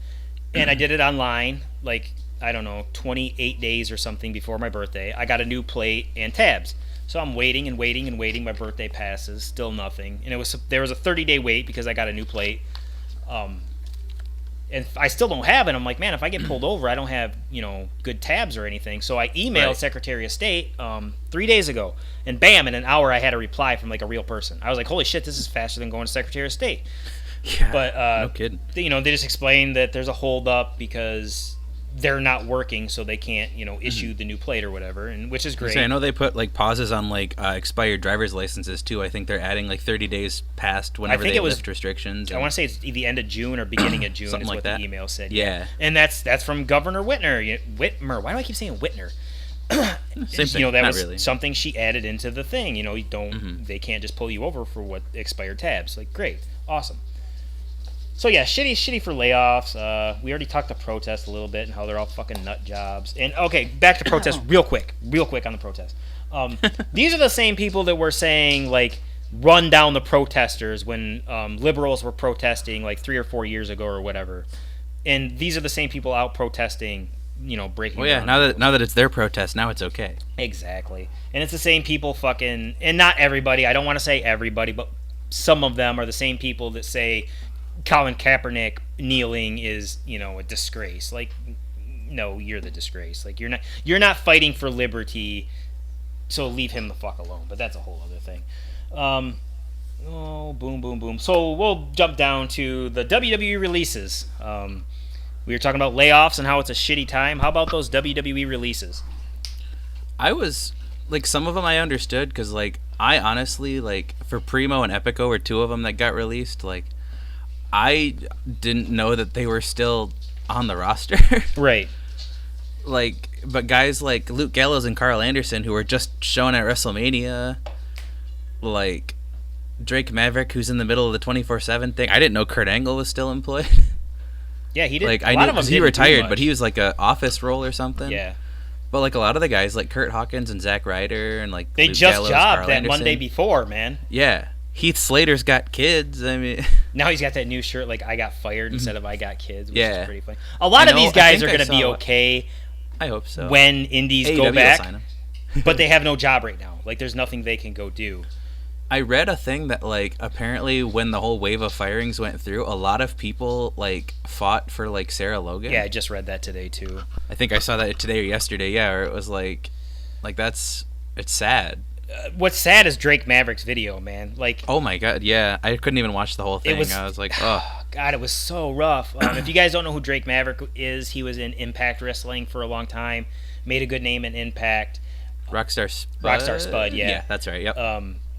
and I did it online. Like, I don't know, 28 days or something before my birthday. I got a new plate and tabs. So I'm waiting and waiting and waiting. My birthday passes, still nothing. And there was a 30-day wait because I got a new plate. And I still don't have it. I'm like, man, if I get pulled over, I don't have, good tabs or anything. So I emailed Secretary of State 3 days ago. And bam, in an hour I had a reply from like a real person. I was like, holy shit, this is faster than going to Secretary of State. Yeah, but no kidding. They just explained that there's a holdup because they're not working, so they can't, issue the new plate or whatever, and which is great. I know they put like pauses on like expired driver's licenses too. I think they're adding like 30 days past whenever they lift restrictions. I want to say it's the end of June or beginning of June is like what that. The email said. Yeah. And that's from Governor Whitmer. Whitmer. Why do I keep saying Whitner? Same thing. That Not was really. something she added into the thing. You don't. They can't just pull you over for what expired tabs. Like, great, awesome. So yeah, shitty for layoffs. We already talked to protest a little bit and how they're all fucking nut jobs. And okay, back to protest real quick on the protest. These are the same people that were saying like run down the protesters when liberals were protesting like 3 or 4 years ago or whatever. And these are the same people out protesting, breaking. Well, yeah. Now that it's their protest, now it's okay. Exactly, and it's the same people fucking, and not everybody. I don't want to say everybody, but some of them are the same people that say Colin Kaepernick kneeling is, a disgrace. Like, no, you're the disgrace. Like, you're not fighting for liberty, so leave him the fuck alone. But that's a whole other thing. Boom, boom, boom. So we'll jump down to the WWE releases. We were talking about layoffs and how it's a shitty time. How about those WWE releases? I was like, some of them I understood because like I honestly like for Primo and Epico were two of them that got released. Like I didn't know that they were still on the roster. Right. Like, but guys like Luke Gallows and Carl Anderson who were just shown at WrestleMania, like Drake Maverick who's in the middle of the 24/7 thing. I didn't know Kurt Angle was still employed. Yeah, he did. Like I knew because he retired, but he was like a office role or something. Yeah. But like a lot of the guys, like Kurt Hawkins and Zack Ryder, and like they Luke just Gallows, jobbed Carl that Anderson. Monday before, man. Yeah, Heath Slater's got kids. I mean, now he's got that new shirt, like I got fired instead of I got kids, which is pretty funny. A I lot of know, these I guys think are I going to be saw- okay I hope so. when indies AEW go will back, sign 'em. but they have no job right now. Like there's nothing they can go do. I read a thing that like apparently when the whole wave of firings went through, a lot of people like fought for like Sarah Logan. Yeah, I just read that today too. I think I saw that today or yesterday. Yeah, or it was like it's sad. What's sad is Drake Maverick's video, man. Like, Oh my god, yeah, I couldn't even watch the whole thing. I was like, oh, God, it was so rough. If you guys don't know who Drake Maverick is, he was in Impact Wrestling for a long time, made a good name in Impact. Rockstar Spud. Yeah. Yeah, that's right. Yep.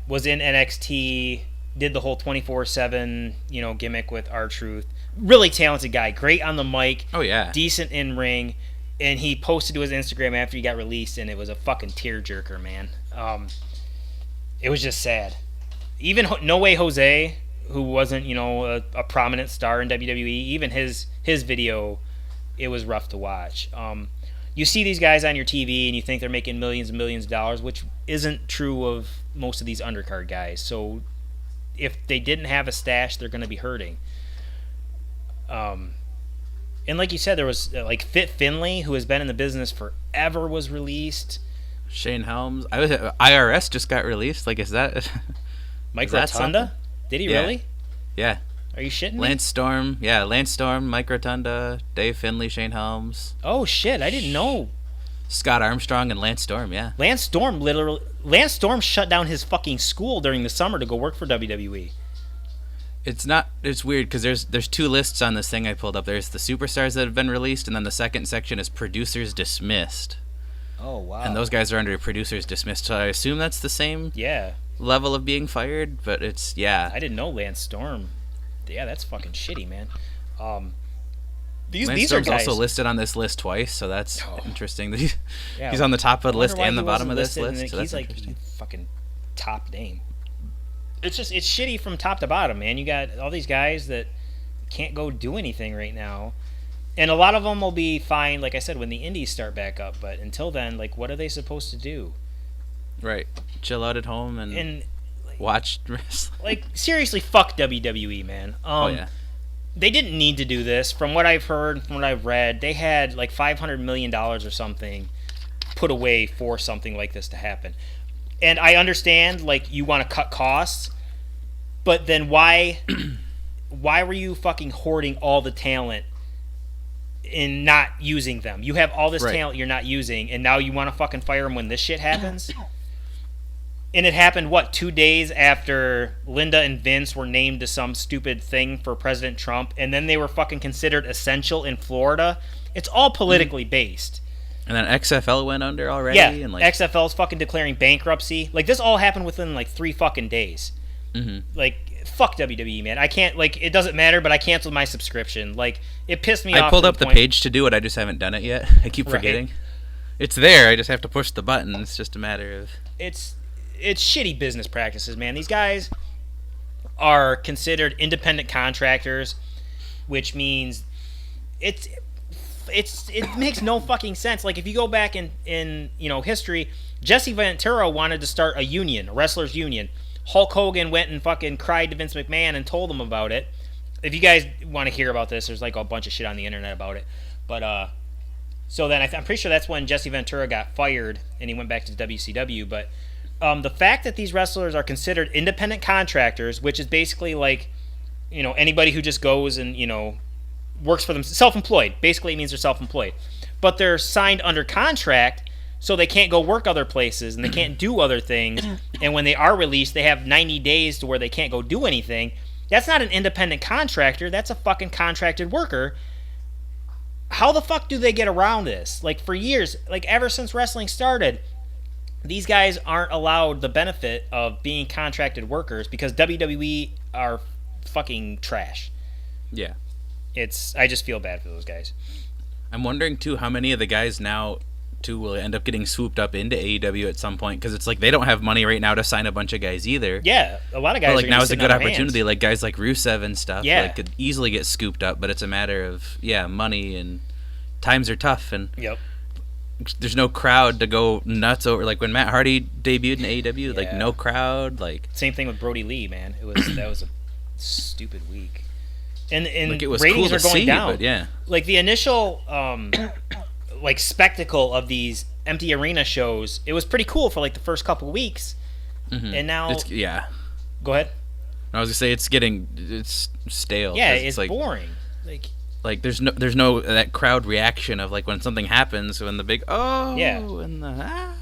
Was in NXT, did the whole 24/7, gimmick with R-Truth. Really talented guy, great on the mic. Oh yeah. Decent in ring, and he posted to his Instagram after he got released, and it was a fucking tearjerker, man. It was just sad. Even No Way Jose, who wasn't, a prominent star in WWE, even his video, it was rough to watch. You see these guys on your TV and you think they're making millions and millions of dollars, which isn't true of most of these undercard guys. So if they didn't have a stash, they're going to be hurting. And like you said, there was like Fit Finlay, who has been in the business forever, was released. Shane Helms. IRS just got released. Like, is that Mike is that Rotunda? something? Did he Yeah. really? Yeah. Are you shitting me? Lance Storm. Yeah, Lance Storm, Mike Rotunda, Dave Finlay, Shane Helms, Oh shit! I didn't know. Scott Armstrong, and Lance Storm. Yeah. Lance Storm shut down his fucking school during the summer to go work for WWE. It's weird because there's two lists on this thing I pulled up. There's the superstars that have been released, and then the second section is producers dismissed. Oh wow! And those guys are under producers dismissed. So I assume that's the same Yeah, level of being fired, but it's I didn't know Lance Storm. Yeah, that's fucking shitty, man. These Lance are Storm's guys. also listed on this list twice, so that's interesting that Yeah, he's on the top of the I wonder list why and the he bottom of wasn't this listed, list. So and that's he's like interesting. fucking top name. It's shitty from top to bottom, man. You got all these guys that can't go do anything right now, and a lot of them will be fine. Like I said, when the indies start back up, but until then, like, what are they supposed to do? Right. Chill out at home and watch wrestling. Like, seriously, fuck WWE, man. Oh yeah. They didn't need to do this. From what I've heard, from what I've read, they had like $500 million or something put away for something like this to happen. And I understand, like, you want to cut costs, but then why were you fucking hoarding all the talent and not using them? You have all this talent you're not using, and now you want to fucking fire them when this shit happens? And it happened, 2 days after Linda and Vince were named to some stupid thing for President Trump, and then they were fucking considered essential in Florida. It's all politically based. And then XFL went under already. Yeah, and like XFL's fucking declaring bankruptcy. Like, this all happened within, like, 3 fucking days. Mm-hmm. Like, fuck WWE, man. I can't, like, it doesn't matter, but I canceled my subscription. Like, it pissed me off. I pulled to up the point- page to do it. I just haven't done it yet. I keep Right. forgetting. It's there. I just have to push the button. It's just a matter of It's shitty business practices, man. These guys are considered independent contractors, which means it makes no fucking sense. Like if you go back in history, Jesse Ventura wanted to start a union, a wrestlers union. Hulk Hogan went and fucking cried to Vince McMahon and told him about it. If you guys want to hear about this, there's like a bunch of shit on the internet about it. But so then I'm pretty sure that's when Jesse Ventura got fired and he went back to WCW. But the fact that these wrestlers are considered independent contractors, which is basically like anybody who just goes and works for them, self-employed. Basically, it means they're self-employed, but they're signed under contract, so they can't go work other places and they can't do other things. And when they are released, they have 90 days to where they can't go do anything. That's not an independent contractor. That's a fucking contracted worker. How the fuck do they get around this? Like for years, like ever since wrestling started, these guys aren't allowed the benefit of being contracted workers because WWE are fucking trash. yeah. I just feel bad for those guys. I'm wondering too how many of the guys now too will end up getting swooped up into AEW at some point because it's like they don't have money right now to sign a bunch of guys either. Yeah, a lot of guys. But like are now is a good opportunity. Hands. Like guys like Rusev and stuff. Yeah, like could easily get scooped up, but it's a matter of money and times are tough and. Yep. There's no crowd to go nuts over. Like when Matt Hardy debuted in AEW, like no crowd. Like same thing with Brody Lee, man. That was a stupid week. And like it was ratings cool are to going see, down. But yeah, like the initial like spectacle of these empty arena shows, it was pretty cool for like the first couple weeks, and now Go ahead. I was gonna say it's stale. Yeah, it's like, boring. Like there's no that crowd reaction of like when something happens when the big and the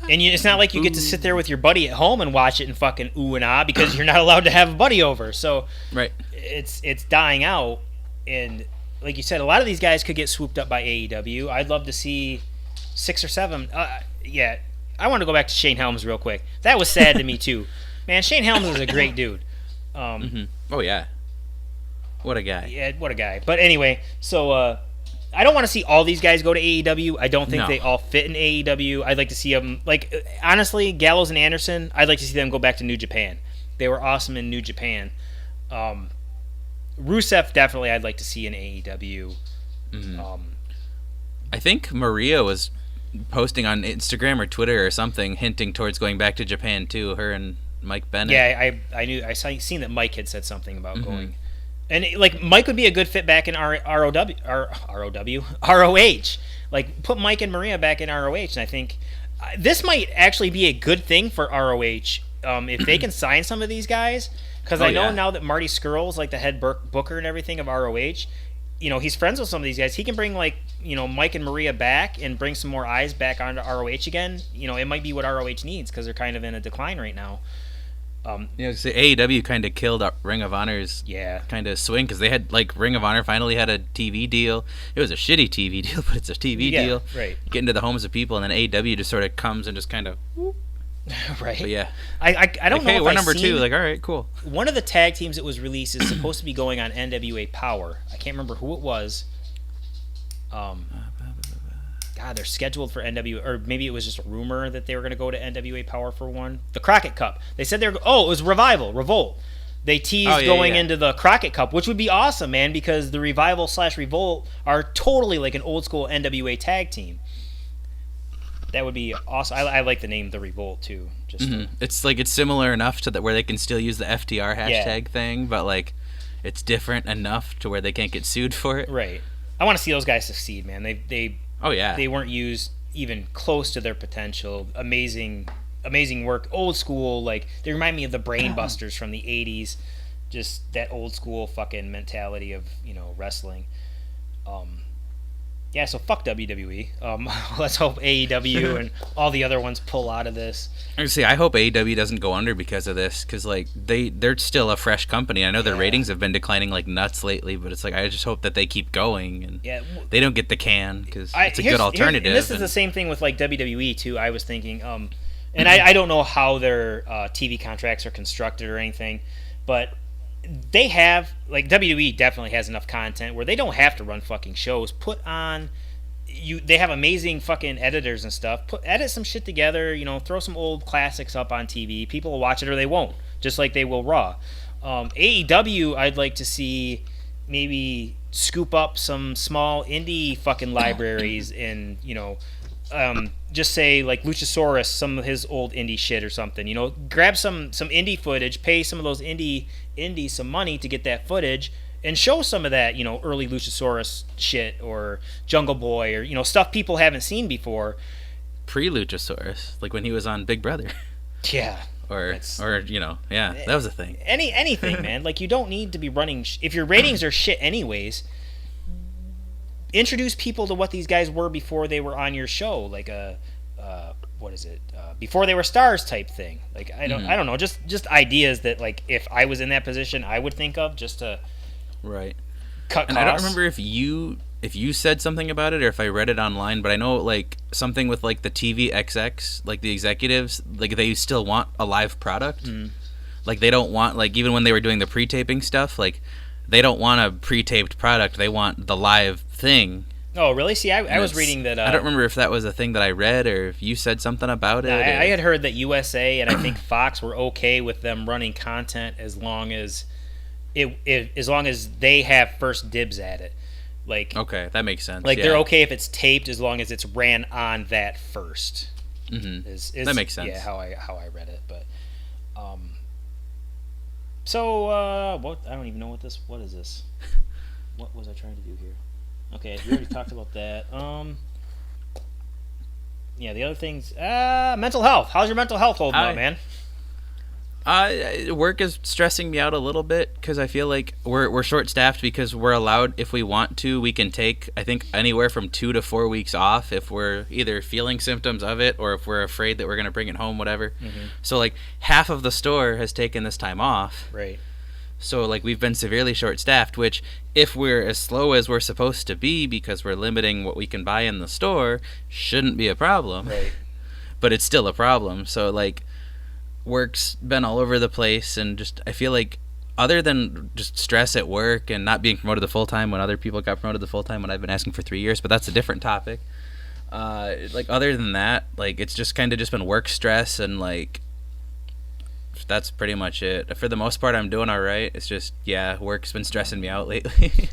and it's not like you get to sit there with your buddy at home and watch it and fucking ooh and ah because you're not allowed to have a buddy over. So right, it's dying out, and like you said, a lot of these guys could get swooped up by AEW. I'd love to see 6 or 7. I want to go back to Shane Helms real quick. That was sad to me too, man. Shane Helms is a great dude. Oh yeah. What a guy. Yeah, what a guy. But anyway, so I don't want to see all these guys go to AEW. I don't think they all fit in AEW. I'd like to see them, like, honestly, Gallows and Anderson, I'd like to see them go back to New Japan. They were awesome in New Japan. Rusev, definitely, I'd like to see in AEW. I think Maria was posting on Instagram or Twitter or something hinting towards going back to Japan, too, her and Mike Bennett. Yeah, I seen that Mike had said something about going. And like Mike would be a good fit back in ROH. Like put Mike and Maria back in ROH, and I think this might actually be a good thing for ROH if they can sign some of these guys. Because I know now that Marty Scurll's like the head booker and everything of ROH. He's friends with some of these guys. He can bring like Mike and Maria back and bring some more eyes back onto ROH again. It might be what ROH needs because they're kind of in a decline right now. So AEW kind of killed Ring of Honor's kind of swing because they had like Ring of Honor finally had a TV deal. It was a shitty TV deal, but it's a TV deal. Right. Get into the homes of people, and then AEW just sort of comes and just kind of. Right. But yeah. I don't know. Hey, if we're I've number seen 2. Like, all right, cool. One of the tag teams that was released is supposed to be going on NWA Power. I can't remember who it was. God, they're scheduled for NWA, or maybe it was just a rumor that they were going to go to NWA Power for one. The Crockett Cup. They said it was Revolt. They teased going into the Crockett Cup, which would be awesome, man, because the Revival/Revolt are totally like an old school NWA tag team. That would be awesome. I like the name The Revolt too. It's like it's similar enough to where they can still use the FTR hashtag thing, but like it's different enough to where they can't get sued for it. Right. I want to see those guys succeed, man. They weren't used even close to their potential. Amazing work. Old school, like they remind me of the Brain Busters from the 80s. Just that old school fucking mentality of, wrestling. So fuck WWE. Let's hope AEW and all the other ones pull out of this. I hope AEW doesn't go under because of this, because like they're still a fresh company. I know their ratings have been declining like nuts lately, but it's like I just hope that they keep going and they don't get the can because it's a good alternative. And this is the same thing with like WWE too. I was thinking, and I don't know how their TV contracts are constructed or anything, but they have, like, WWE definitely has enough content where they don't have to run fucking shows. Put on, they have amazing fucking editors and stuff. Edit some shit together, throw some old classics up on TV. People will watch it or they won't, just like they will Raw. AEW, I'd like to see maybe scoop up some small indie fucking libraries and just say like Luchasaurus, some of his old indie shit or something. Grab some indie footage, pay some of those indies some money to get that footage, and show some of that early Luchasaurus shit or Jungle Boy or stuff people haven't seen before. Pre-Luchasaurus, like when he was on Big Brother. Yeah. Or that was a thing. Anything, man. Like, you don't need to be running if your ratings are shit anyways. Introduce people to what these guys were before they were on your show, like before they were stars type thing. Like, I don't know, just ideas that, like, if I was in that position, I would think of just to cut costs. And I don't remember if you said something about it or if I read it online, but I know like something with like the TV XX, like the executives, like they still want a live product. Like they don't want, like, even when they were doing the pre-taping stuff, like they don't want a pre-taped product, they want the live thing. Oh, really? See, I was reading that. I don't remember if that was a thing that I read or if you said something about it. I had heard that USA and I think Fox were okay with them running content as long as they have first dibs at it. Like, okay, that makes sense. Like, they're okay if it's taped as long as it's ran on that first. Mm-hmm. That makes sense. Yeah, how I read it, but so what? I don't even know what is this? What was I trying to do here? Okay, we already talked about that. Yeah, the other things. Mental health. How's your mental health holding up, man? Work is stressing me out a little bit because I feel like we're short-staffed because we're allowed, if we want to, we can take, I think, anywhere from 2 to 4 weeks off if we're either feeling symptoms of it or if we're afraid that we're going to bring it home, whatever. Mm-hmm. So, like, half of the store has taken this time off. Right. So, like, we've been severely short-staffed, which, if we're as slow as we're supposed to be because we're limiting what we can buy in the store, shouldn't be a problem. Right. But it's still a problem. So, like, work's been all over the place, and just I feel like other than just stress at work and not being promoted to full-time when other people got promoted to full-time when I've been asking for 3 years, but that's a different topic. Like, other than that, like, it's just kind of just been work stress, and like that's pretty much it. For the most part, I'm doing all right. It's just, yeah, work's been stressing me out lately.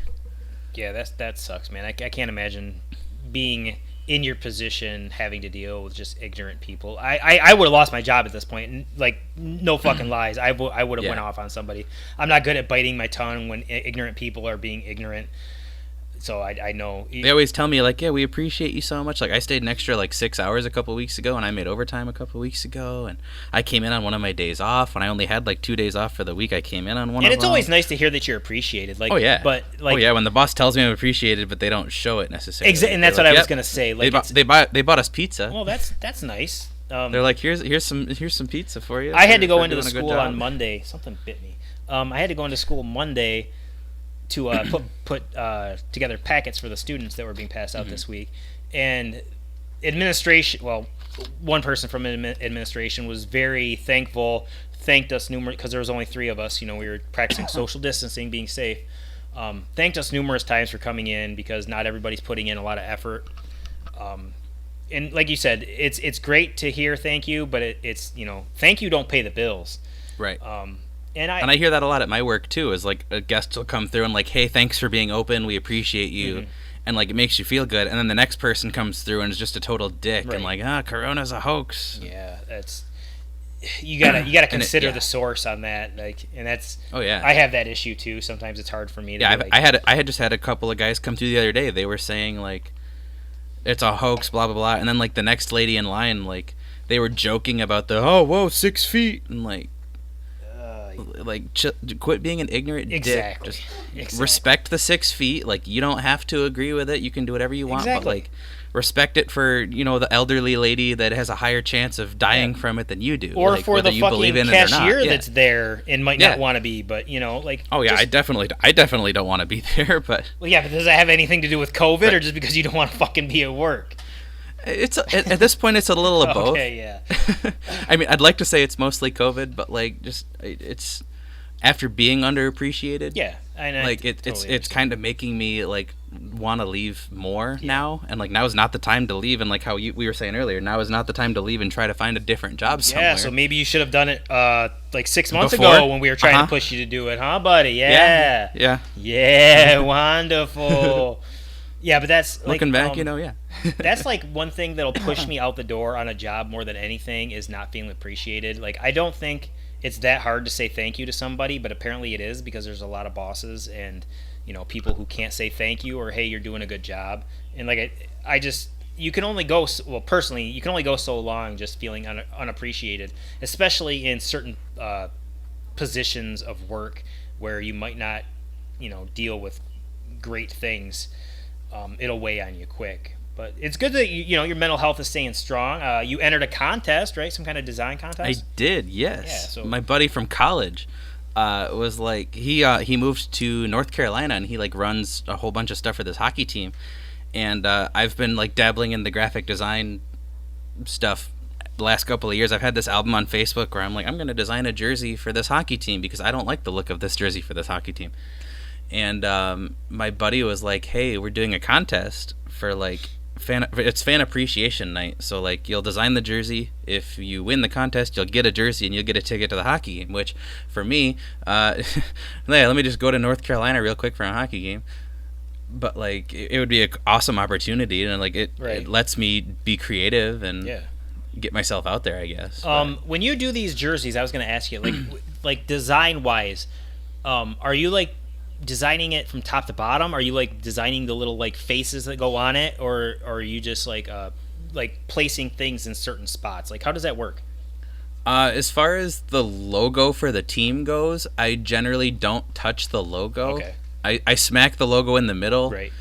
Yeah, that sucks, man. I can't imagine being in your position having to deal with just ignorant people. I would have lost my job at this point. Like, no fucking lies. I would have went off on somebody. I'm not good at biting my tongue when ignorant people are being ignorant. So I know. They always tell me, like, yeah, we appreciate you so much. Like, I stayed an extra, like, 6 hours a couple weeks ago, and I made overtime a couple weeks ago, and I came in on one of my days off, when I only had, like, 2 days off for the week. I came in on one of them. And it's always nice to hear that you're appreciated. Like, oh, yeah. But, like, oh, yeah, when the boss tells me I'm appreciated, but they don't show it necessarily. And that's what I was going to say. Like, they bought us pizza. Well, that's nice. They're like, here's some pizza for you. I had to go into the school on Monday. Something bit me. I had to go into school Monday to put together packets for the students that were being passed out this week. And administration, well, one person from administration was very thankful, thanked us numerous, because there was only 3 of us, we were practicing social distancing, being safe. Thanked us numerous times for coming in because not everybody's putting in a lot of effort. And like you said, it's great to hear thank you, but it's thank you don't pay the bills. Right. And I hear that a lot at my work too, is like a guest will come through and like, hey, thanks for being open, we appreciate you. Mm-hmm. And like it makes you feel good, and then the next person comes through and is just a total dick. Right. And like, Corona's a hoax. Yeah, that's you gotta consider the source on that. Like, and that's I have that issue too. Sometimes it's hard for me to I had just had a couple of guys come through the other day. They were saying like it's a hoax, blah blah blah, and then like the next lady in line, like they were joking about the 6 feet, and like quit being an ignorant dick. Just respect the 6 feet. Like, you don't have to agree with it. You can do whatever you want, but like respect it for the elderly lady that has a higher chance of dying from it than you do, or like, for the fucking cashier that's there and might not want to be, but like. Oh yeah, I definitely don't want to be there, but. Well, yeah, but does that have anything to do with COVID, or just because you don't want to fucking be at work? It's at this point it's a little of both. Okay, yeah. I mean, I'd like to say it's mostly COVID, but like just it's after being underappreciated. Yeah, I know. Like it's kind of making me like want to leave more now, and like now is not the time to leave, and like how we were saying earlier, now is not the time to leave and try to find a different job somewhere. Yeah, so maybe you should have done it like 6 months Before? ago when we were trying to push you to do it, huh, buddy? Yeah. Yeah, wonderful. Yeah, but that's like, Looking back, yeah. That's like one thing that'll push me out the door on a job more than anything is not feeling appreciated. Like, I don't think it's that hard to say thank you to somebody, but apparently it is, because there's a lot of bosses and people who can't say thank you or hey, you're doing a good job. And like I just you can only go personally you can only go so long just feeling unappreciated, especially in certain positions of work where you might not deal with great things. It'll weigh on you quick. But it's good that your mental health is staying strong. You entered a contest, right? Some kind of design contest. I did, yes. Yeah, so my buddy from college was like he moved to North Carolina, and he like runs a whole bunch of stuff for this hockey team. And I've been like dabbling in the graphic design stuff the last couple of years. I've had this album on Facebook where I'm like, I'm going to design a jersey for this hockey team because I don't like the look of this jersey for this hockey team. And my buddy was like, hey, we're doing a contest for like it's fan appreciation night, so like you'll design the jersey. If you win the contest, you'll get a jersey and you'll get a ticket to the hockey game, which for me let me just go to North Carolina real quick for a hockey game. But like it would be an awesome opportunity, and like it lets me be creative and get myself out there, I guess. When you do these jerseys, I was going to ask you, like design wise, are you like designing it from top to bottom? Are you like designing the little like faces that go on it, or are you just like placing things in certain spots? Like, how does that work? As far as the logo for the team goes, I generally don't touch the logo. Okay. I smack the logo in the middle, Right.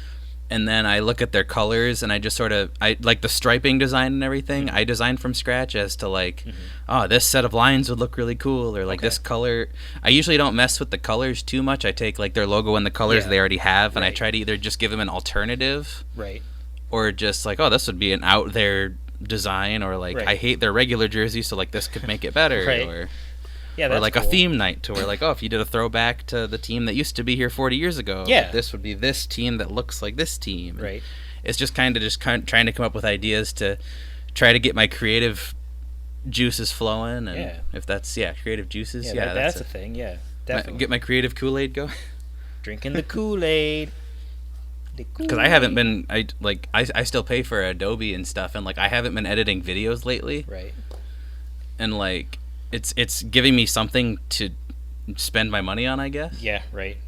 And then I look at their colors, and I just sort of I like the striping design and everything. I design from scratch as to like, oh, this set of lines would look really cool, or like this color. I usually don't mess with the colors too much. I take like their logo and the colors they already have, and I try to either just give them an alternative, right, or just like, oh, this would be an out there design, or like I hate their regular jersey, so like this could make it better, or like cool. a theme night to where like, oh, if you did a throwback to the team that used to be here 40 years ago, this would be this team that looks like this team. Right. It's just kind of trying to come up with ideas to try to get my creative juices flowing, and if that's creative juices, that's a thing. Yeah, definitely. Get my creative Kool-Aid going. Drinking the Kool-Aid. Because I haven't been, I still pay for Adobe and stuff, and like I haven't been editing videos lately. Right. And like it's giving me something to spend my money on, I guess. Yeah. Right.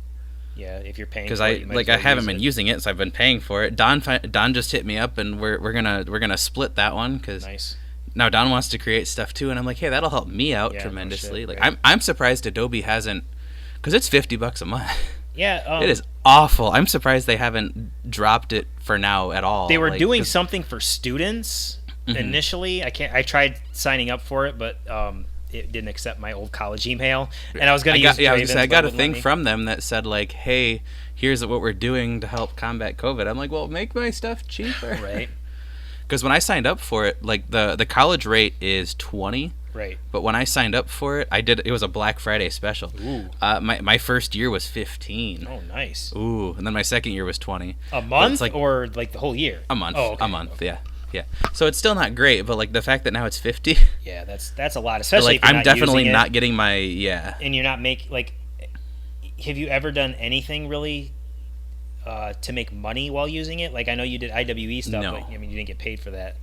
Yeah. If you're paying, because I haven't been using it, so I've been paying for it. Don just hit me up, and we're gonna split that one because now Don wants to create stuff too, and I'm like, hey, that'll help me out tremendously. No shit, like I'm surprised Adobe hasn't, because it's $50 a month. Yeah, it is awful. I'm surprised they haven't dropped it for now at all. They were doing something for students initially. I tried signing up for it, but it didn't accept my old college email, and I was going to use Ravens, I got a thing from them that said like, hey, here's what we're doing to help combat COVID. I'm like, well, make my stuff cheaper. Right. Because when I signed up for it, like the college rate is $20. Right. But when I signed up for it, it was a Black Friday special. Ooh. My first year was $15. Oh, nice. Ooh, and then my second year was $20. A month, or like the whole year? A month. Oh, okay. A month. Okay. Yeah. So it's still not great, but like the fact that now it's $50. Yeah, that's a lot, especially like if you're I'm definitely using not getting my And you're not have you ever done anything really to make money while using it? Like I know you did IWE stuff, No. but I mean you didn't get paid for that.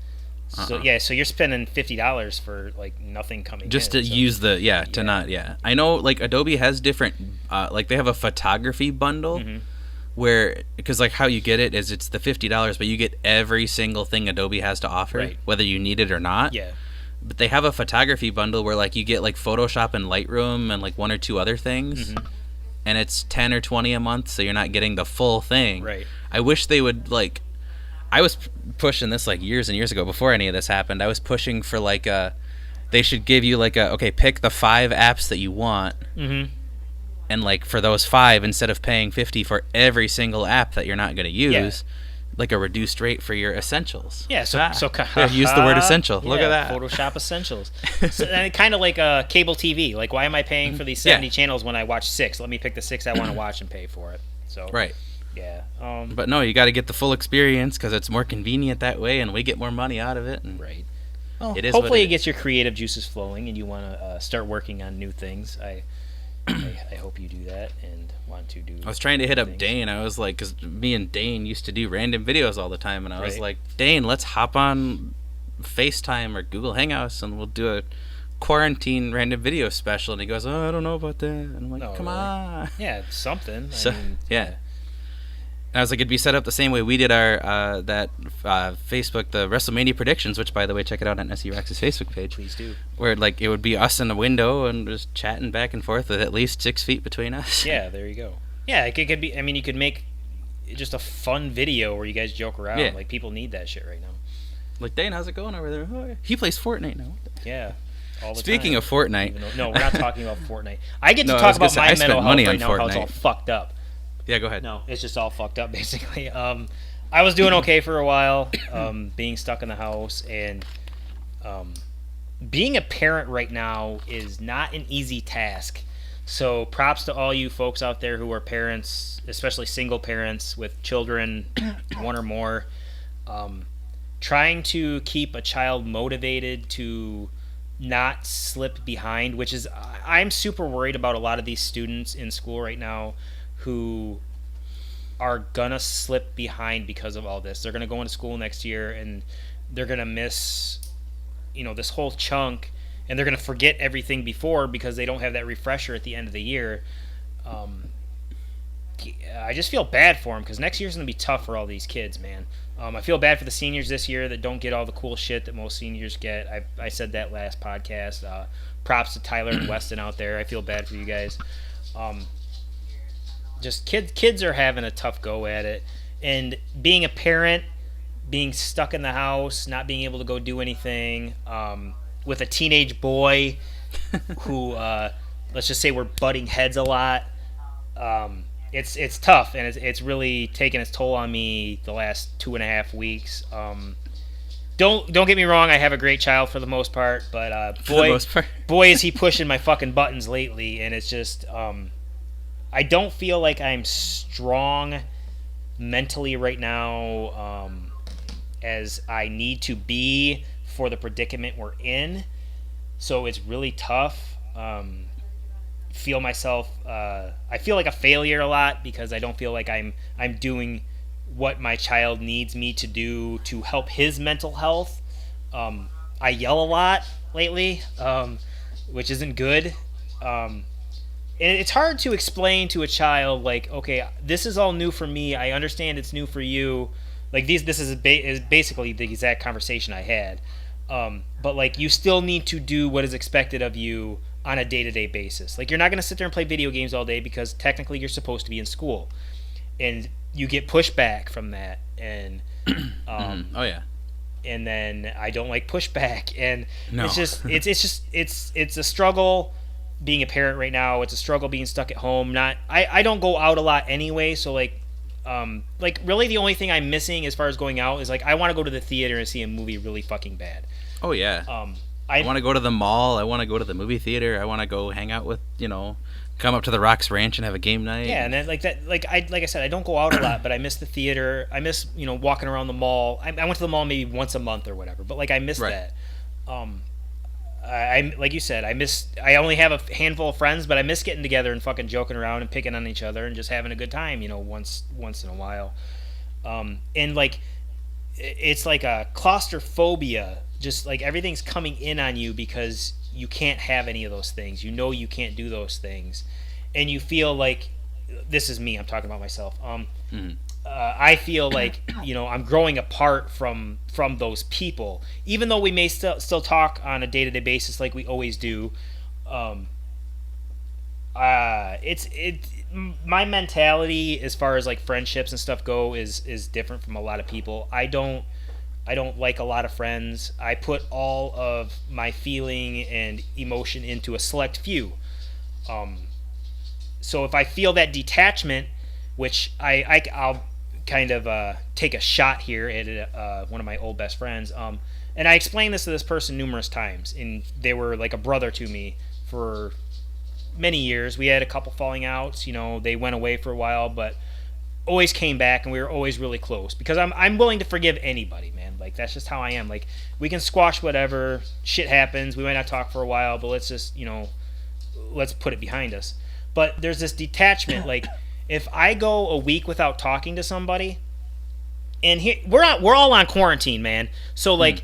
So so you're spending $50 for like nothing coming just in, to use I know like Adobe has different like they have a photography bundle where, because like how you get it is it's the $50, but you get every single thing Adobe has to offer, whether you need it or not. Yeah. But they have a photography bundle where like you get like Photoshop and Lightroom and like one or two other things, and it's 10 or 20 a month, so you're not getting the full thing. Right. I wish they would like. I was pushing this like years and years ago before any of this happened. I was pushing for like they should give you like pick the 5 apps that you want. And like for those 5, instead of paying $50 for every single app that you're not going to use, like a reduced rate for your essentials. Yeah, use the word essential. Yeah, Look at that. Photoshop essentials. So, and kind of like cable TV. Like, why am I paying for these 70 channels when I watch 6? Let me pick the 6 I want to watch and pay for it. So right. Yeah. But no, you got to get the full experience because it's more convenient that way, and we get more money out of it. And Right. Well, it is hopefully what it gets your creative juices flowing, and you want to start working on new things. I hope you do that and want to do. I was trying to hit up things. Dane. I was like, because me and Dane used to do random videos all the time, and I was Right. like, Dane, let's hop on FaceTime or Google Hangouts, and we'll do a quarantine random video special. And he goes, oh, I don't know about that. And I'm like, No, come really? on. Yeah, it's something. So I mean, yeah. I was like, it'd be set up the same way we did our Facebook, the WrestleMania predictions, which, by the way, check it out on RoxX's Facebook page. Please do. Where like it would be us in the window and just chatting back and forth with at least 6 feet between us. Yeah, there you go. Yeah, it could be. I mean, you could make just a fun video where you guys joke around. Yeah. Like people need that shit right now. Like, Dane, how's it going over there? Oh, he plays Fortnite now. Yeah. All the Speaking time. of Fortnite, No, we're not talking about Fortnite. I get to No, I talk was gonna about say, my I mental spent health money right on now. How it's all Fortnite. fucked up. yeah, go ahead. No, it's just all fucked up basically. I was doing okay for a while, being stuck in the house, and being a parent right now is not an easy task. So props to all you folks out there who are parents, especially single parents with children, one or more. Trying to keep a child motivated to not slip behind, which is, I'm super worried about a lot of these students in school right now who are gonna slip behind because of all this. They're gonna go into school next year and they're gonna miss, this whole chunk, and they're gonna forget everything before because they don't have that refresher at the end of the year. I just feel bad for them because next year's gonna be tough for all these kids, man. I feel bad for the seniors this year that don't get all the cool shit that most seniors get. I said that last podcast. Props to Tyler and Weston out there. I feel bad for you guys. Just kids are having a tough go at it, and being a parent, being stuck in the house, not being able to go do anything, with a teenage boy who, let's just say, we're butting heads a lot. It's tough, and it's really taken its toll on me the last 2.5 weeks. Don't get me wrong, I have a great child for the most part, but boy is he pushing my fucking buttons lately, and it's just I don't feel like I'm strong mentally right now, as I need to be for the predicament we're in. So it's really tough. Feel myself. I feel like a failure a lot because I don't feel like I'm doing what my child needs me to do to help his mental health. I yell a lot lately, which isn't good. And it's hard to explain to a child, like, okay, this is all new for me. I understand it's new for you. Like, this is basically the exact conversation I had. But, like, you still need to do what is expected of you on a day-to-day basis. Like, you're not going to sit there and play video games all day because technically you're supposed to be in school. And you get pushback from that. And, oh, yeah. And then I don't like pushback. And No. it's a struggle being a parent right now. It's a struggle being stuck at home. I don't go out a lot anyway, so like really the only thing I'm missing as far as going out is like I want to go to the theater and see a movie really fucking bad. Oh yeah. I want to go to the mall. I want to go to the movie theater. I want to go hang out with, come up to the Rocks Ranch and have a game night. Yeah, and then like I said, I don't go out a lot, but I miss the theater. I miss walking around the mall. I went to the mall maybe once a month or whatever, but like I miss that. I like you said, I only have a handful of friends, but I miss getting together and fucking joking around and picking on each other and just having a good time, once in a while. And like it's like a claustrophobia, just like everything's coming in on you because you can't have any of those things. You can't do those things, and you feel like this is me. I'm talking about myself. I feel like I'm growing apart from those people, even though we may still talk on a day-to-day basis like we always do. My mentality as far as like friendships and stuff go is different from a lot of people. I don't like a lot of friends. I put all of my feeling and emotion into a select few. So if I feel that detachment, which I'll kind of take a shot here at one of my old best friends. And I explained this to this person numerous times, and they were like a brother to me for many years. We had a couple falling outs. They went away for a while, but always came back, and we were always really close because I'm willing to forgive anybody, man. Like that's just how I am. Like we can squash whatever shit happens. We might not talk for a while, but let's just let's put it behind us. But there's this detachment. Like if I go a week without talking to somebody, and here we're all on quarantine, man. So like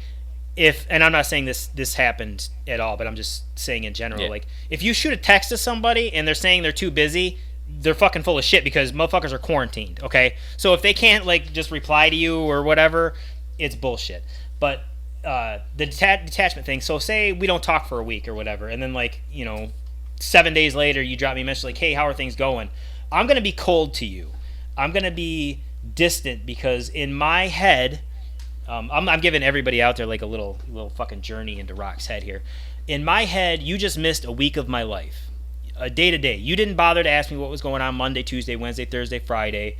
if, and I'm not saying this happened at all, but I'm just saying in general, Yeah. like if you shoot a text to somebody and they're saying they're too busy, they're fucking full of shit because motherfuckers are quarantined. Okay, so if they can't like just reply to you or whatever, it's bullshit. But the detachment thing. So say we don't talk for a week or whatever, and then like 7 days later you drop me a message like, hey, how are things going? I'm gonna be cold to you. I'm gonna be distant because in my head, I'm giving everybody out there like a little fucking journey into Rock's head here. In my head, you just missed a week of my life, a day to day. You didn't bother to ask me what was going on Monday, Tuesday, Wednesday, Thursday, Friday.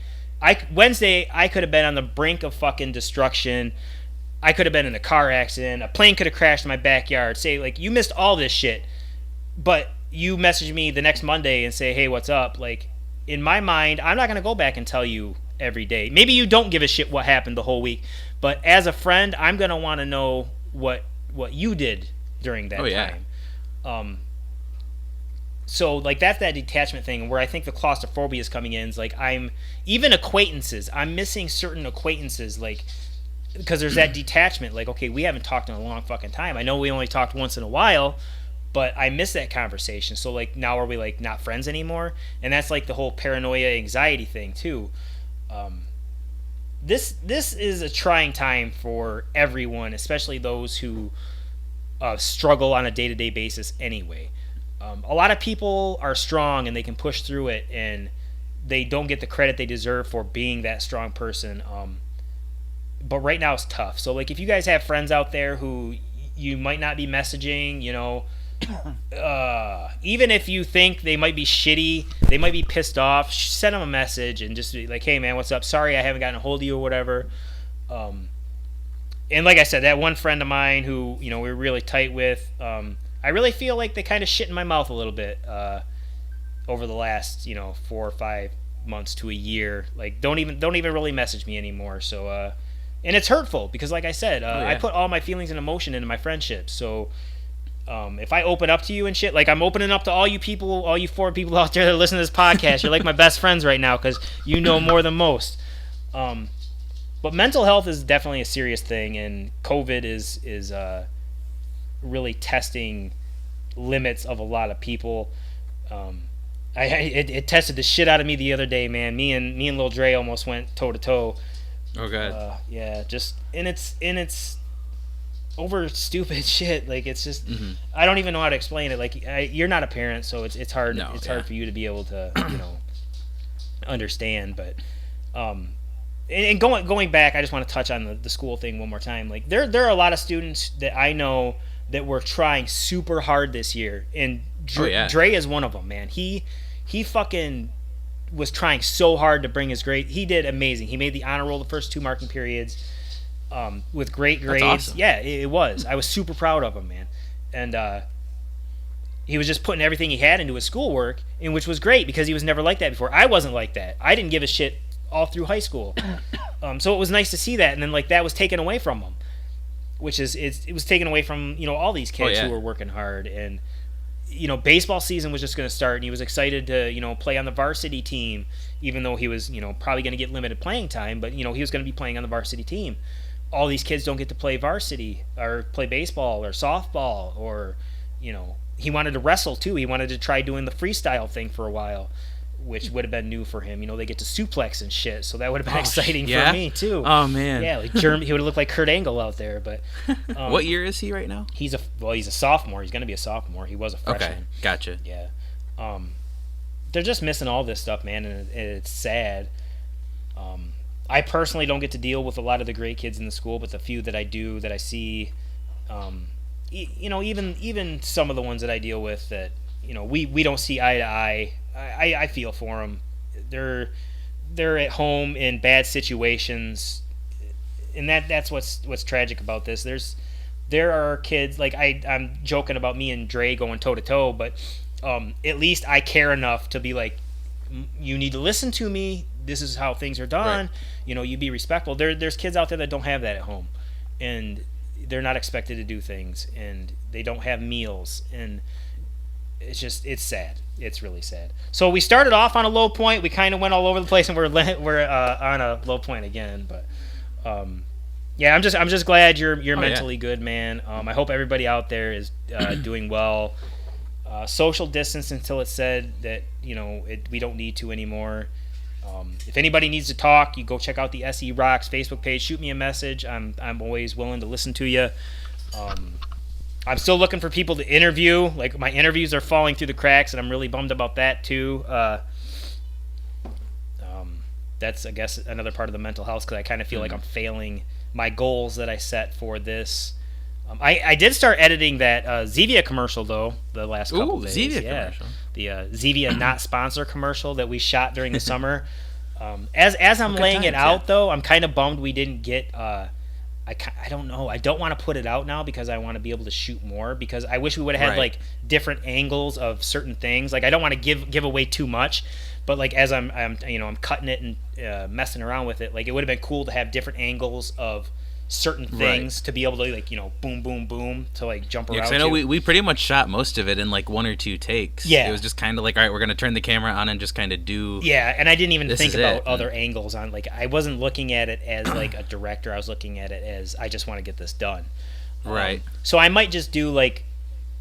Wednesday, I could have been on the brink of fucking destruction. I could have been in a car accident. A plane could have crashed in my backyard. Say like you missed all this shit, but you message me the next Monday and say, hey, what's up? Like in my mind, I'm not gonna go back and tell you every day. Maybe you don't give a shit what happened the whole week, but as a friend, I'm gonna want to know what you did during that time. So like that's that detachment thing where I think the claustrophobia is coming in. Is like I'm even acquaintances. I'm missing certain acquaintances, like because there's that detachment. Like okay, we haven't talked in a long fucking time. I know we only talked once in a while, but I miss that conversation. So like now are we like not friends anymore? And that's like the whole paranoia, anxiety thing too. This is a trying time for everyone, especially those who struggle on a day-to-day basis anyway. A lot of people are strong and they can push through it, and they don't get the credit they deserve for being that strong person. But right now it's tough. So like if you guys have friends out there who you might not be messaging, even if you think they might be shitty, they might be pissed off, send them a message and just be like, hey man, what's up? Sorry I haven't gotten a hold of you or whatever. And like I said, that one friend of mine who we were really tight with, I really feel like they kind of shit in my mouth a little bit over the last 4 or 5 months to a year. Like don't even really message me anymore. So and it's hurtful because like I said, I put all my feelings and emotion into my friendships. So if I open up to you and shit, like I'm opening up to all you people, all you 4 people out there that listen to this podcast, you're like my best friends right now because you know more than most. But mental health is definitely a serious thing, and COVID is really testing limits of a lot of people. It tested the shit out of me the other day, man. Me and Lil Dre almost went toe to toe. Oh god. Yeah, just and it's over stupid shit. Like it's just I don't even know how to explain it. Like you're not a parent, so it's hard. No, it's hard for you to be able to understand. But and going back, I just want to touch on the school thing one more time. Like there are a lot of students that I know that were trying super hard this year, and Dre is one of them, man. He fucking was trying so hard to bring his grade. He did amazing. He made the honor roll the first 2 marking periods with great grades. That's awesome. Yeah, it was. I was super proud of him, man. And he was just putting everything he had into his schoolwork, and which was great because he was never like that before. I wasn't like that. I didn't give a shit all through high school. So it was nice to see that, and then like that was taken away from him, which is it was taken away from all these kids who were working hard. And baseball season was just going to start, and he was excited to play on the varsity team, even though he was probably going to get limited playing time, but he was going to be playing on the varsity team. All these kids don't get to play varsity or play baseball or softball, or he wanted to wrestle too. He wanted to try doing the freestyle thing for a while, which would have been new for him. They get to suplex and shit, so that would have been exciting for me too. Oh man, yeah, like he would have looked like Kurt Angle out there. But what year is he right now? He's a sophomore. He's going to be a sophomore. He was a freshman. Okay, gotcha. Yeah, they're just missing all this stuff, man, and it's sad. I personally don't get to deal with a lot of the great kids in the school, but the few that I do, that I see, even some of the ones that I deal with that we don't see eye to eye. I feel for them. They're at home in bad situations, and that's what's tragic about this. There are kids, like I'm joking about me and Dre going toe to toe, but at least I care enough to be like, you need to listen to me. this is how things are done. Right. You be respectful. There's kids out there that don't have that at home, and they're not expected to do things, and they don't have meals, and it's sad. It's really sad. So we started off on a low point. We kind of went all over the place, and we're on a low point again. But yeah, I'm just glad you're mentally good, man. I hope everybody out there is doing well. Social distance until it's said that we don't need to anymore. If anybody needs to talk, you go check out the SE Rocks Facebook page. Shoot me a message. I'm always willing to listen to you. I'm still looking for people to interview. Like, my interviews are falling through the cracks, and I'm really bummed about that too. That's, I guess, another part of the mental health, because I kind of feel like I'm failing my goals that I set for this. I did start editing that Zevia commercial, though, the last couple days. Zevia commercial. The Zevia not sponsor commercial that we shot during the summer. As I'm laying it out, though, I'm kind of bummed we didn't get... I don't know. I don't want to put it out now because I want to be able to shoot more, because I wish we would have had like different angles of certain things. Like, I don't want to give away too much, but like as I'm cutting it and messing around with it, like it would have been cool to have different angles of certain things to be able to like boom boom boom to like jump around. Yeah, 'cause I know we pretty much shot most of it in like 1 or 2 takes. Yeah, it was just kind of like, all right, we're gonna turn the camera on and just kind of do. Yeah, and I didn't even think about other angles on. Like, I wasn't looking at it as like a director. I was looking at it as, I just want to get this done. Right. So I might just do like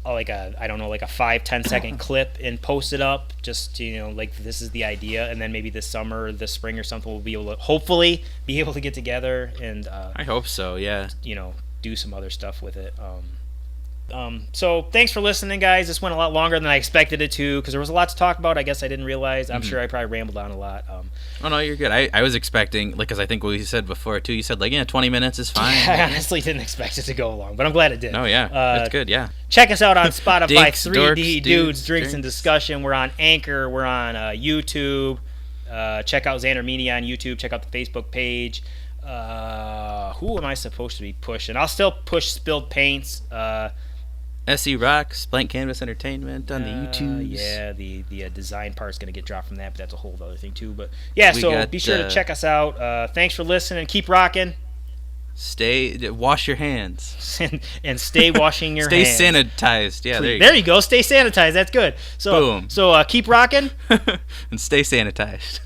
a 5-10 second clip and post it up, just to, like, this is the idea, and then maybe this summer or this spring or something we'll be able to hopefully be able to get together and I hope so, yeah, do some other stuff with it. So thanks for listening, guys. This went a lot longer than I expected it to, because there was a lot to talk about. I guess I didn't realize. I'm sure I probably rambled on a lot. Oh no, you're good. I was expecting, like, because I think what you said before too, you said like 20 minutes is fine. I honestly didn't expect it to go long, but I'm glad it did. Oh yeah, that's good. Yeah, check us out on Spotify. Dinks, 3D dorks, Dudes, Drinks, and Discussion. We're on Anchor. We're on YouTube. Check out Xander Media on YouTube. Check out the Facebook page. Who am I supposed to be pushing? I'll still push Spilled Paints. SE Rocks, Blank Canvas Entertainment on the YouTubes. Yeah, the design part's going to get dropped from that, but that's a whole other thing too. But yeah, so be sure to check us out. Thanks for listening. Keep rocking. Wash your hands. and stay washing your hands. Stay sanitized. Yeah, there you go. Stay sanitized. That's good. So, boom. So keep rocking. And stay sanitized.